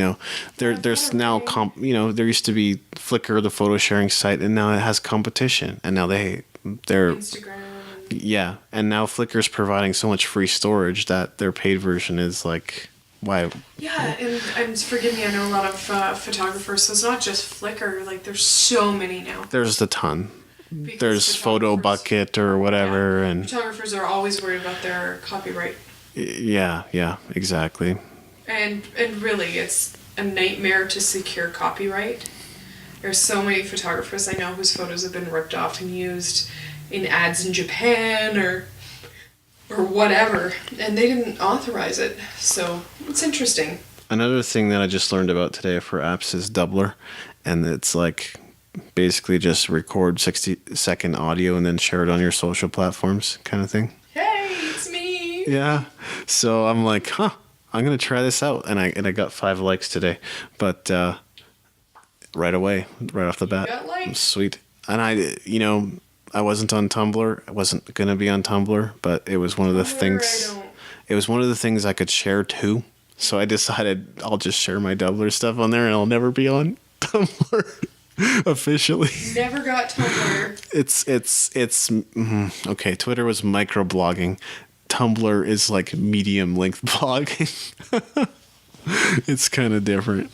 There's now there used to be Flickr, the photo sharing site, and now it has competition. And now they're Instagram. Yeah, and now Flickr's providing so much free storage that their paid version is like... Why? Yeah, and forgive me, I know a lot of photographers, so it's not just Flickr, like there's so many now. There's a ton. Because there's Photo Bucket or whatever, and photographers are always worried about their copyright. Yeah, exactly. And really, it's a nightmare to secure copyright. There's so many photographers I know whose photos have been ripped off and used in ads in Japan or whatever, and they didn't authorize it, so it's interesting. Another thing that I just learned about today for apps is Doubler, and it's like basically just record 60-second audio and then share it on your social platforms kind of thing. Hey, it's me! Yeah, so I'm like, I'm gonna try this out, and I got 5 likes today, but right off the bat, got likes? Sweet. And I wasn't on Tumblr. I wasn't gonna be on Tumblr, but it was one of the things. It was one of the things I could share too. So I decided I'll just share my Doubler stuff on there, and I'll never be on Tumblr officially. Never got Tumblr. It's okay. Twitter was microblogging. Tumblr is like medium length blogging. It's kind of different.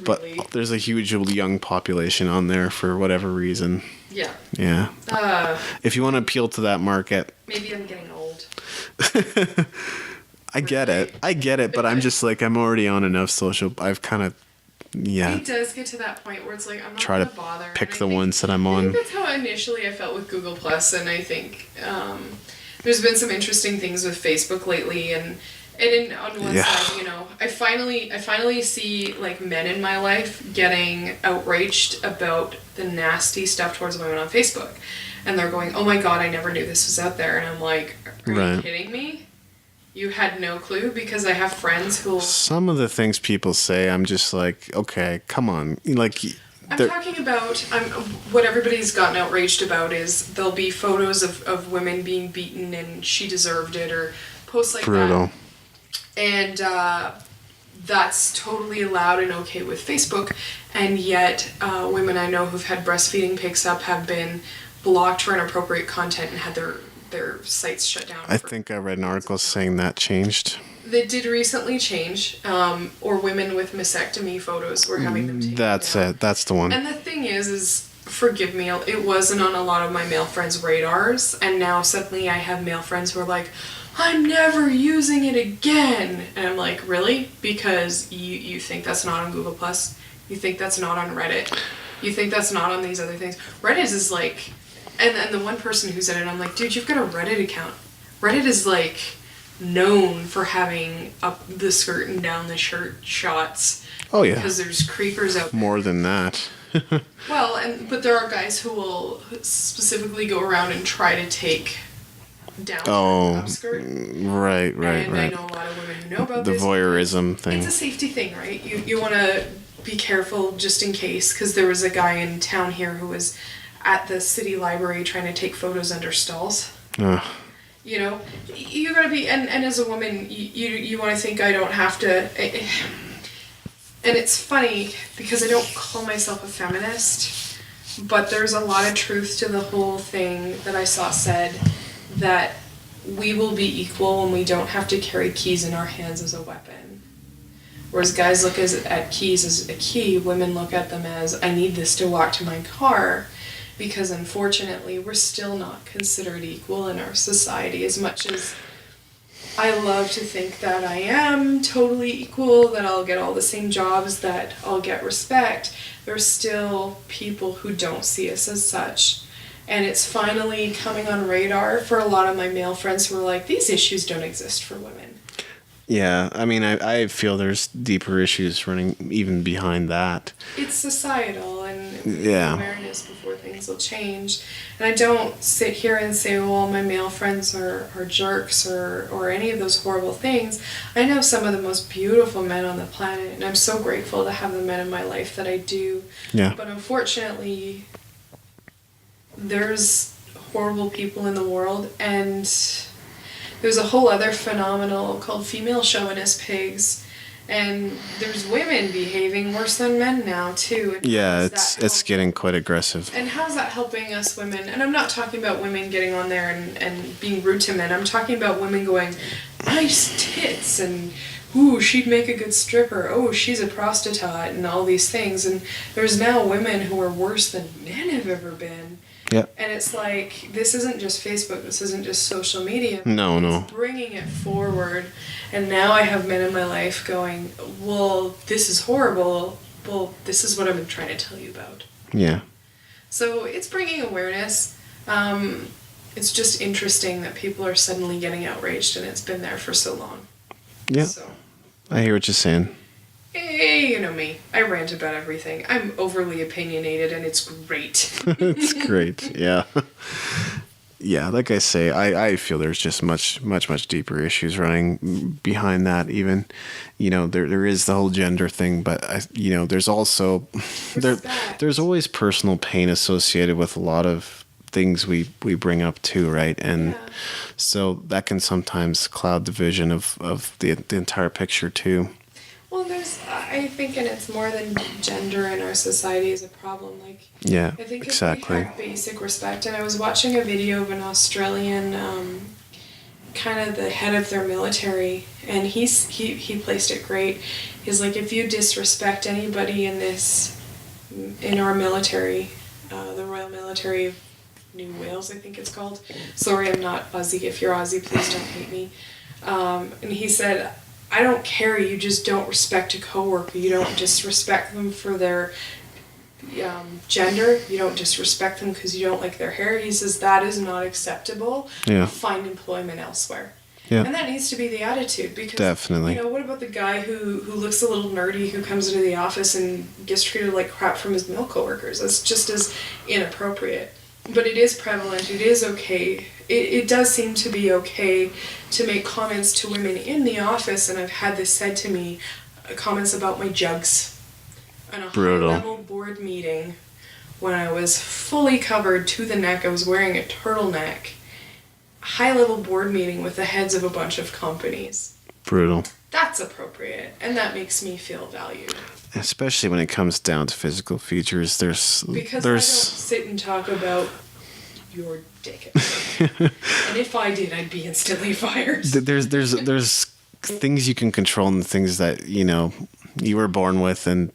Really? But there's a huge young population on there for whatever reason. Yeah. Yeah. If you want to appeal to that market. Maybe I'm getting old. I get it, but I'm just like, I'm already on enough social. I've kind of, yeah. It does get to that point where it's like, I'm not try going to bother. pick the ones that I'm on. I think that's how initially I felt with Google Plus, and I think there's been some interesting things with Facebook lately, and on one side, I finally see like men in my life getting outraged about the nasty stuff towards women on Facebook, and they're going, "Oh my God, I never knew this was out there," and I'm like, "Are you kidding me? You had no clue?" Because I have friends who... Some of the things people say, I'm just like, okay, come on, like. I'm talking about what everybody's gotten outraged about is there'll be photos of women being beaten and she deserved it, or posts like brutal. That. And that's totally allowed and okay with Facebook, and yet women I know who've had breastfeeding pics up have been blocked for inappropriate content and had their their sites shut down. I think I read an article saying that changed. They did recently change, or women with mastectomy photos were having them taken That's down. it. That's the one. And the thing is, forgive me, it wasn't on a lot of my male friends' radars, and now suddenly I have male friends who are like, I'm never using it again. And I'm like, really? Because you think that's not on Google Plus? You think that's not on Reddit? You think that's not on these other things? Reddit is like, and the one person who said it, I'm like, dude, you've got a Reddit account. Reddit is like known for having up the skirt and down the shirt shots. Oh yeah. Because there's creepers out there. More than that. Well, but there are guys who will specifically go around and try to take down the upskirt. Right. And I know a lot of women who know about this. The voyeurism thing. It's a safety thing, right? You want to be careful just in case, because there was a guy in town here who was at the city library trying to take photos under stalls. You know, you gotta be, and as a woman, you want to think I don't have to. And it's funny because I don't call myself a feminist, but there's a lot of truth to the whole thing that I saw said that we will be equal when we don't have to carry keys in our hands as a weapon. Whereas guys look at keys as a key, women look at them as, I need this to walk to my car, because unfortunately we're still not considered equal in our society. As much as I love to think that I am totally equal, that I'll get all the same jobs, that I'll get respect, there's still people who don't see us as such. And it's finally coming on radar for a lot of my male friends who are like, these issues don't exist for women. Yeah, I mean, I feel there's deeper issues running even behind that. It's societal and yeah. Awareness before things will change. And I don't sit here and say, well, my male friends are jerks or any of those horrible things. I know some of the most beautiful men on the planet, and I'm so grateful to have the men in my life that I do. Yeah. But unfortunately, there's horrible people in the world, and there's a whole other phenomenon called female chauvinist pigs, and there's women behaving worse than men now too. And yeah, it's getting quite aggressive. And how's that helping us women? And I'm not talking about women getting on there and being rude to men. I'm talking about women going, nice tits, and ooh, she'd make a good stripper. Oh, she's a prostitute, and all these things. And there's now women who are worse than men have ever been. Yeah. And it's like, this isn't just Facebook, this isn't just social media. No. It's bringing it forward. And now I have men in my life going, well, this is horrible. Well, this is what I've been trying to tell you about. Yeah. So it's bringing awareness. It's just interesting that people are suddenly getting outraged, and it's been there for so long. Yeah. So. I hear what you're saying. Hey, you know me. I rant about everything. I'm overly opinionated, and it's great. It's great, yeah. Yeah, like I say, I feel there's just much deeper issues running behind that. Even, you know, there is the whole gender thing, but there's also there's always personal pain associated with a lot of things we bring up too, right? And so that can sometimes cloud the vision of the entire picture too. Well, I think, and it's more than gender in our society is a problem. Like, yeah, I think exactly. If we have basic respect, and I was watching a video of an Australian, kind of the head of their military, and he placed it great. He's like, if you disrespect anybody in our military, the Royal Military of New Wales, I think it's called. Sorry, I'm not Aussie. If you're Aussie, please don't hate me. And he said, I don't care, you just don't respect a coworker. You don't disrespect them for their gender. You don't disrespect them because you don't like their hair. He says that is not acceptable. Yeah. Find employment elsewhere. Yeah. And that needs to be the attitude, because definitely. What about the guy who looks a little nerdy, who comes into the office and gets treated like crap from his male coworkers? That's just as inappropriate. But it is prevalent. It is okay. It does seem to be okay to make comments to women in the office, and I've had this said to me, comments about my jugs. On a high-level board meeting, when I was fully covered to the neck, I was wearing a turtleneck, high-level board meeting with the heads of a bunch of companies. Brutal. That's appropriate, and that makes me feel valued. Especially when it comes down to physical features, because I don't sit and talk about your dick at work. And if I did, I'd be instantly fired. There's things you can control and things that, you know, you were born with, and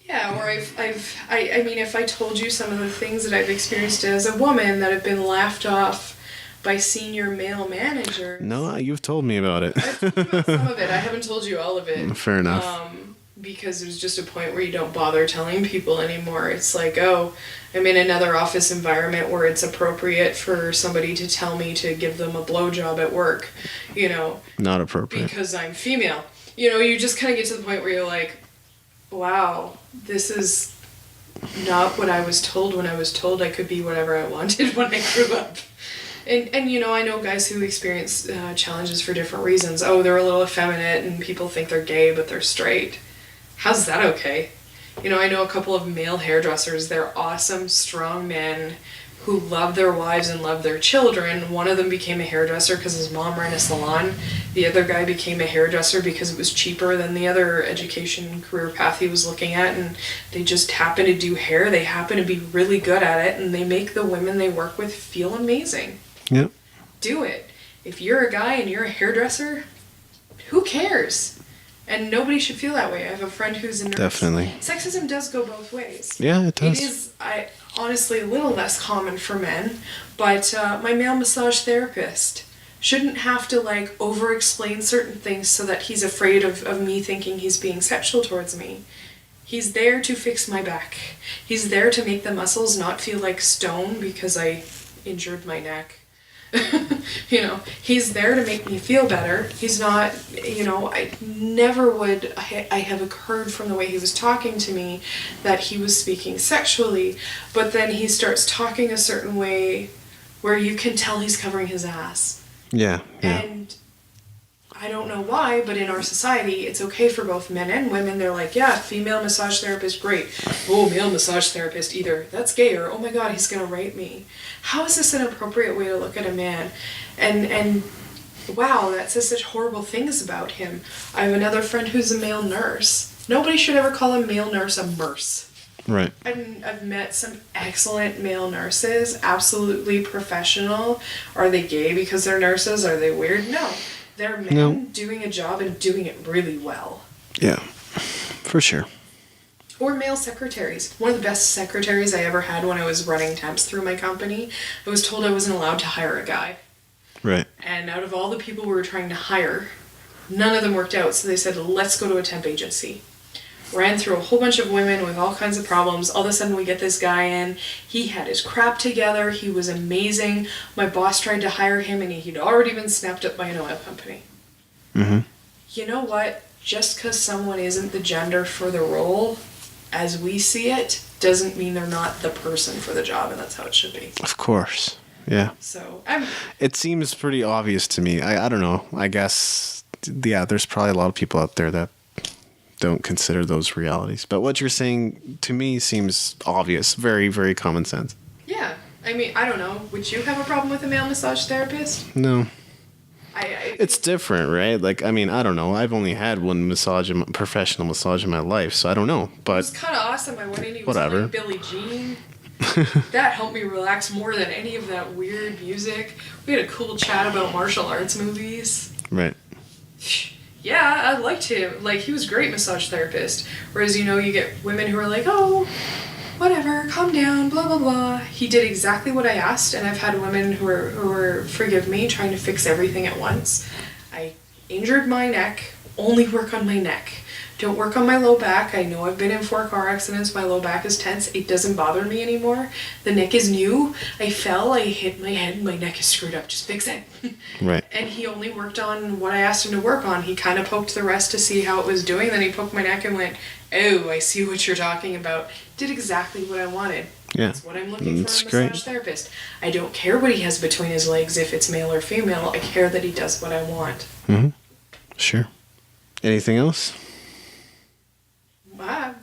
yeah, or I mean, if I told you some of the things that I've experienced as a woman that have been laughed off by senior male managers. No, you've told me about it. I've told you about some of it. I haven't told you all of it. Fair enough. Because there's just a point where you don't bother telling people anymore. It's like, oh, I'm in another office environment where it's appropriate for somebody to tell me to give them a blowjob at work, you know. Not appropriate. Because I'm female. You know, you just kind of get to the point where you're like, wow, this is not what I was told when I was told I could be whatever I wanted when I grew up. And you know, I know guys who experience challenges for different reasons. Oh, they're a little effeminate and people think they're gay, but they're straight. How's that okay? You know, I know a couple of male hairdressers. They're awesome, strong men who love their wives and love their children. One of them became a hairdresser because his mom ran a salon. The other guy became a hairdresser because it was cheaper than the other education career path he was looking at, and they just happen to do hair. They happen to be really good at it, and they make the women they work with feel amazing. Yep. Do it. If you're a guy and you're a hairdresser, who cares? And nobody should feel that way. I have a friend who's a nurse. Definitely. Sexism does go both ways. Yeah, it does. It is, honestly, a little less common for men, but my male massage therapist shouldn't have to, like, over-explain certain things so that he's afraid of me thinking he's being sexual towards me. He's there to fix my back. He's there to make the muscles not feel like stone because I injured my neck. You know, he's there to make me feel better. He's not, you know, I never would, I have heard from the way he was talking to me that he was speaking sexually, but then he starts talking a certain way where you can tell he's covering his ass. Yeah. And I don't know why, but in our society, it's okay for both men and women. They're like, yeah, female massage therapist, great. Oh, male massage therapist, either that's gay or, oh my God, he's going to rape me. How is this an appropriate way to look at a man? And wow, that says such horrible things about him. I have another friend who's a male nurse. Nobody should ever call a male nurse a merce. Right. I've met some excellent male nurses, absolutely professional. Are they gay because they're nurses? Are they weird? No. They're men doing a job and doing it really well. Yeah, for sure. Or male secretaries. One of the best secretaries I ever had when I was running temps through my company, I was told I wasn't allowed to hire a guy. Right. And out of all the people we were trying to hire, none of them worked out, so they said, let's go to a temp agency. Ran through a whole bunch of women with all kinds of problems. All of a sudden we get this guy in. He had his crap together. He was amazing. My boss tried to hire him and he'd already been snapped up by an oil company. Mm-hmm. You know what? Just because someone isn't the gender for the role, as we see it, doesn't mean they're not the person for the job, and that's how it should be. Of course. Yeah. So, it seems pretty obvious to me. I don't know. I guess, yeah, there's probably a lot of people out there that don't consider those realities. But what you're saying to me seems obvious. Very, very common sense. Yeah. I mean, I don't know. Would you have a problem with a male massage therapist? No. It's different, right? Like, I mean, I don't know. I've only had one professional massage in my life, so I don't know. But it was kind of awesome. I went in, he was playing Billie Jean. That helped me relax more than any of that weird music. We had a cool chat about martial arts movies. Right. Yeah, I liked him. Like, he was a great massage therapist. Whereas, you know, you get women who are like, oh, whatever, calm down, blah, blah, blah. He did exactly what I asked, and I've had women who are, forgive me, trying to fix everything at once. I injured my neck, only work on my neck. Don't work on my low back. I know I've been in 4 car accidents. My low back is tense. It doesn't bother me anymore. The neck is new. I fell. I hit my head. My neck is screwed up. Just fix it. Right. And he only worked on what I asked him to work on. He kind of poked the rest to see how it was doing. Then he poked my neck and went, oh, I see what you're talking about. Did exactly what I wanted. Yeah. That's what I'm looking for in a massage therapist. I don't care what he has between his legs, if it's male or female. I care that he does what I want. Mm-hmm. Sure. Anything else? Wow.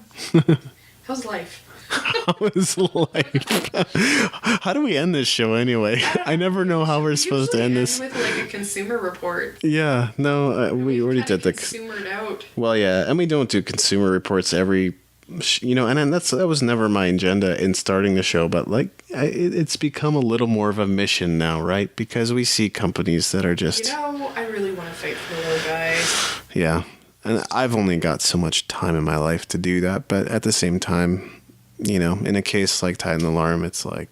How's life? How is life? How do we end this show anyway? I never know how we're supposed to end this. With like a consumer report. Yeah, no, we already did the consumered out. Well, yeah, and we don't do consumer reports every and then that was never my agenda in starting the show, but like it's become a little more of a mission now, right? Because we see companies that are just, I really want to fight for the little guys. Yeah, and I've only got so much time in my life to do that, but at the same time, in a case like Titan Alarm, it's like,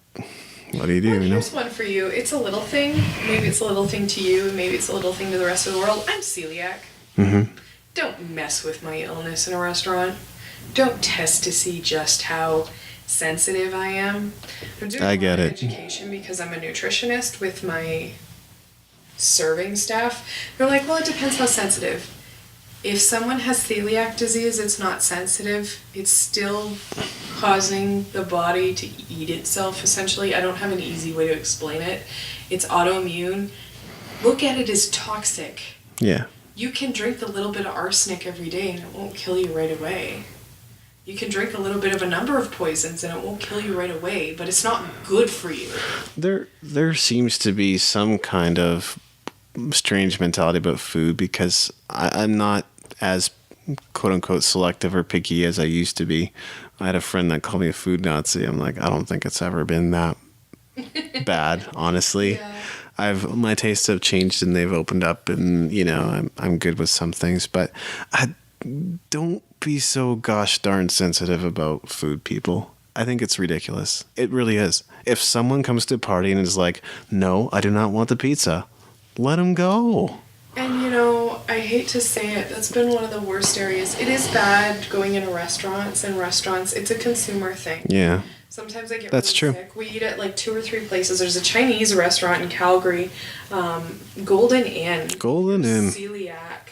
what do you do? Here's one for you. It's a little thing. Maybe it's a little thing to you. Maybe it's a little thing to the rest of the world. I'm celiac. Mm-hmm. Don't mess with my illness in a restaurant. Don't test to see just how sensitive I am. I'm doing education because I'm a nutritionist with my serving staff. They're like, well, it depends how sensitive. If someone has celiac disease, it's not sensitive. It's still causing the body to eat itself, essentially. I don't have an easy way to explain it. It's autoimmune. Look at it as toxic. Yeah. You can drink a little bit of arsenic every day and it won't kill you right away. You can drink a little bit of a number of poisons and it won't kill you right away, but it's not good for you. There seems to be some kind of strange mentality about food because I'm not as quote-unquote selective or picky as I used to be. I had a friend that called me a food Nazi. I'm like, I don't think it's ever been that bad, honestly. Yeah. My tastes have changed and they've opened up, and I'm good with some things, but I don't be so gosh darn sensitive about food, people. I think it's ridiculous. It really is. If someone comes to a party and is like, no, I do not want the pizza, let them go. And I hate to say it, that's been one of the worst areas. It is bad going into restaurants, it's a consumer thing. Yeah. Sometimes I get That's really true. sick. We eat at like 2 or 3 places. There's a Chinese restaurant in Calgary, Golden Inn. Golden Inn. Celiac.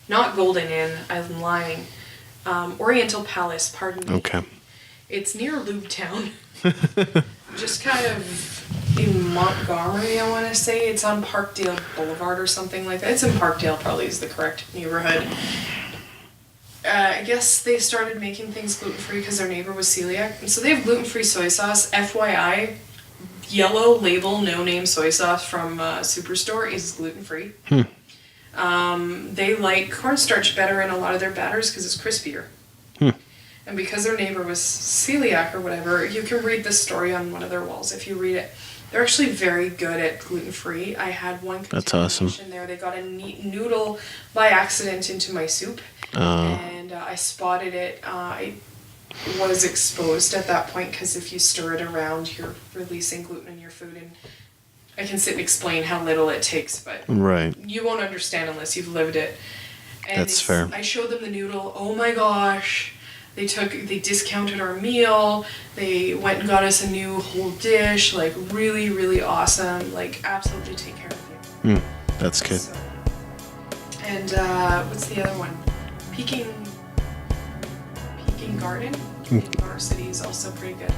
Not Golden Inn, I'm lying. Oriental Palace, pardon me. Okay. It's near Lubetown. Just kind of in Montgomery, I want to say. It's on Parkdale Boulevard or something like that. It's in Parkdale, probably is the correct neighborhood. I guess they started making things gluten-free because their neighbor was celiac. And so they have gluten-free soy sauce. FYI, yellow label, no-name soy sauce from Superstore is gluten-free. They like cornstarch better in a lot of their batters because it's crispier. And because their neighbor was celiac or whatever, you can read this story on one of their walls if you read it. They're actually very good at gluten-free. I had one contamination there. They got a noodle by accident into my soup, and I spotted it. I was exposed at that point because if you stir it around, you're releasing gluten in your food. And I can sit and explain how little it takes, but you won't understand unless you've lived it. And that's fair. I showed them the noodle. Oh my gosh. They discounted our meal. They went and got us a new whole dish. Like, really, really awesome. Like, absolutely take care of you. That's good. So, and what's the other one? Peking Garden in Varsity is also pretty good.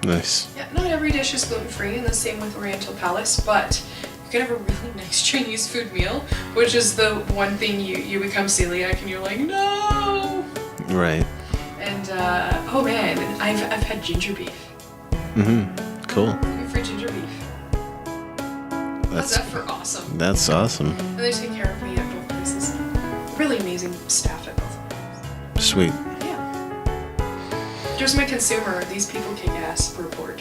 Nice. Yeah, not every dish is gluten-free, and the same with Oriental Palace, but you can have a really nice Chinese food meal, which is the one thing you become celiac and you're like, no! Right. And, oh man, I've had ginger beef. Cool. Free ginger beef. How's that for awesome? That's awesome. And they take care of me at both places. Really amazing staff at both places. Sweet. Yeah. Just my consumer, these people kick ass report.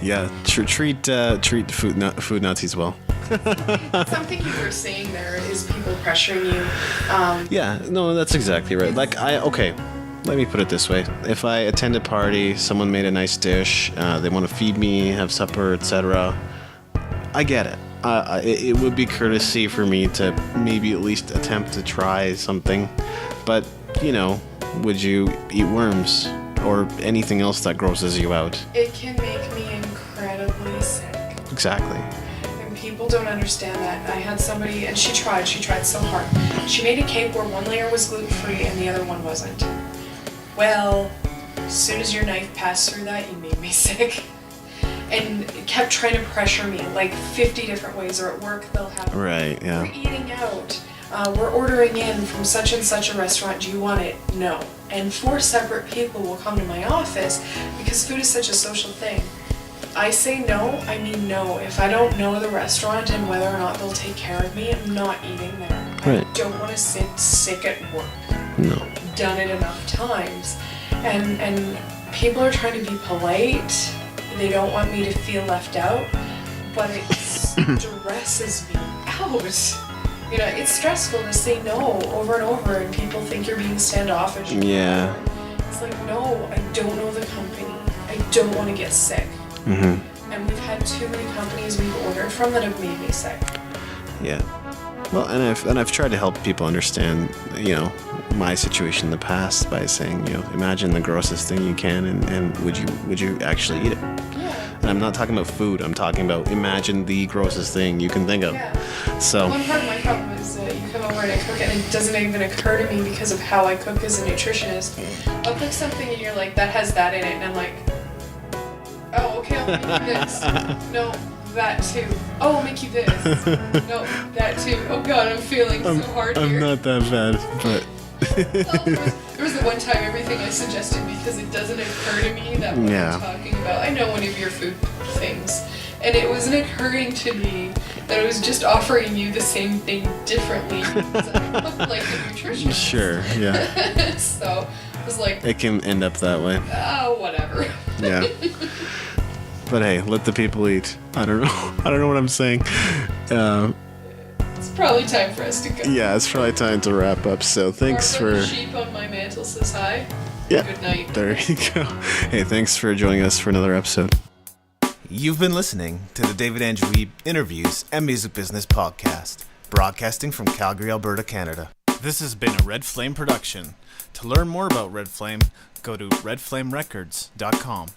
Yeah, treat food Nazis well. Something you were saying there is people pressuring you. Yeah, no, that's exactly right. Like, let me put it this way. If I attend a party, someone made a nice dish, they want to feed me, have supper, etc., I get it. It would be courtesy for me to maybe at least attempt to try something. But, would you eat worms or anything else that grosses you out? It can make me incredibly sick. Exactly. People don't understand that. I had somebody, and she tried so hard. She made a cake where one layer was gluten-free and the other one wasn't. Well, as soon as your knife passed through that, you made me sick. And kept trying to pressure me, like 50 different ways, or at work they'll have, right, yeah. We're eating out. We're ordering in from such and such a restaurant. Do you want it? No. And 4 separate people will come to my office because food is such a social thing. I say no, I mean no. If I don't know the restaurant and whether or not they'll take care of me, I'm not eating there. Right. I don't want to sit sick at work. No. done it enough times. And people are trying to be polite. They don't want me to feel left out, but it stresses me out. You know, it's stressful to say no over and over, and people think you're being standoffish. Yeah. It's like, no, I don't know the company. I don't want to get sick. Mm-hmm. And we've had too many companies we've ordered from that have made me sick. Yeah. Well, and I've tried to help people understand, you know, my situation in the past by saying, you know, imagine the grossest thing you can, and would you actually eat it? Yeah. And I'm not talking about food. I'm talking about imagine the grossest thing you can think of. Yeah. So. One part of my problem is you come over and I cook, and it doesn't even occur to me because of how I cook as a nutritionist. I'll cook something and you're like, that has that in it, and I'm like, oh, okay, I'll make you this. No, that too. Oh, I'll make you this. No, that too. Oh God, I'm feeling so hard here. I'm not that bad, but. There was the one time everything I suggested because it doesn't occur to me that what I'm talking about. I know one of your food things, and it wasn't occurring to me that I was just offering you the same thing differently because I look like a nutritionist. Sure, yeah. So I was like, it can end up that way. Oh, whatever. Yeah. But hey, let the people eat. I don't know what I'm saying. It's probably time for us to go. Yeah, it's probably time to wrap up. So thanks for. The sheep on my mantle says hi. Yeah. Good night. There you go. Hey, thanks for joining us for another episode. You've been listening to the David Andrew Wiebe Interviews and Music Business Podcast, broadcasting from Calgary, Alberta, Canada. This has been a Red Flame production. To learn more about Red Flame, go to redflamerecords.com.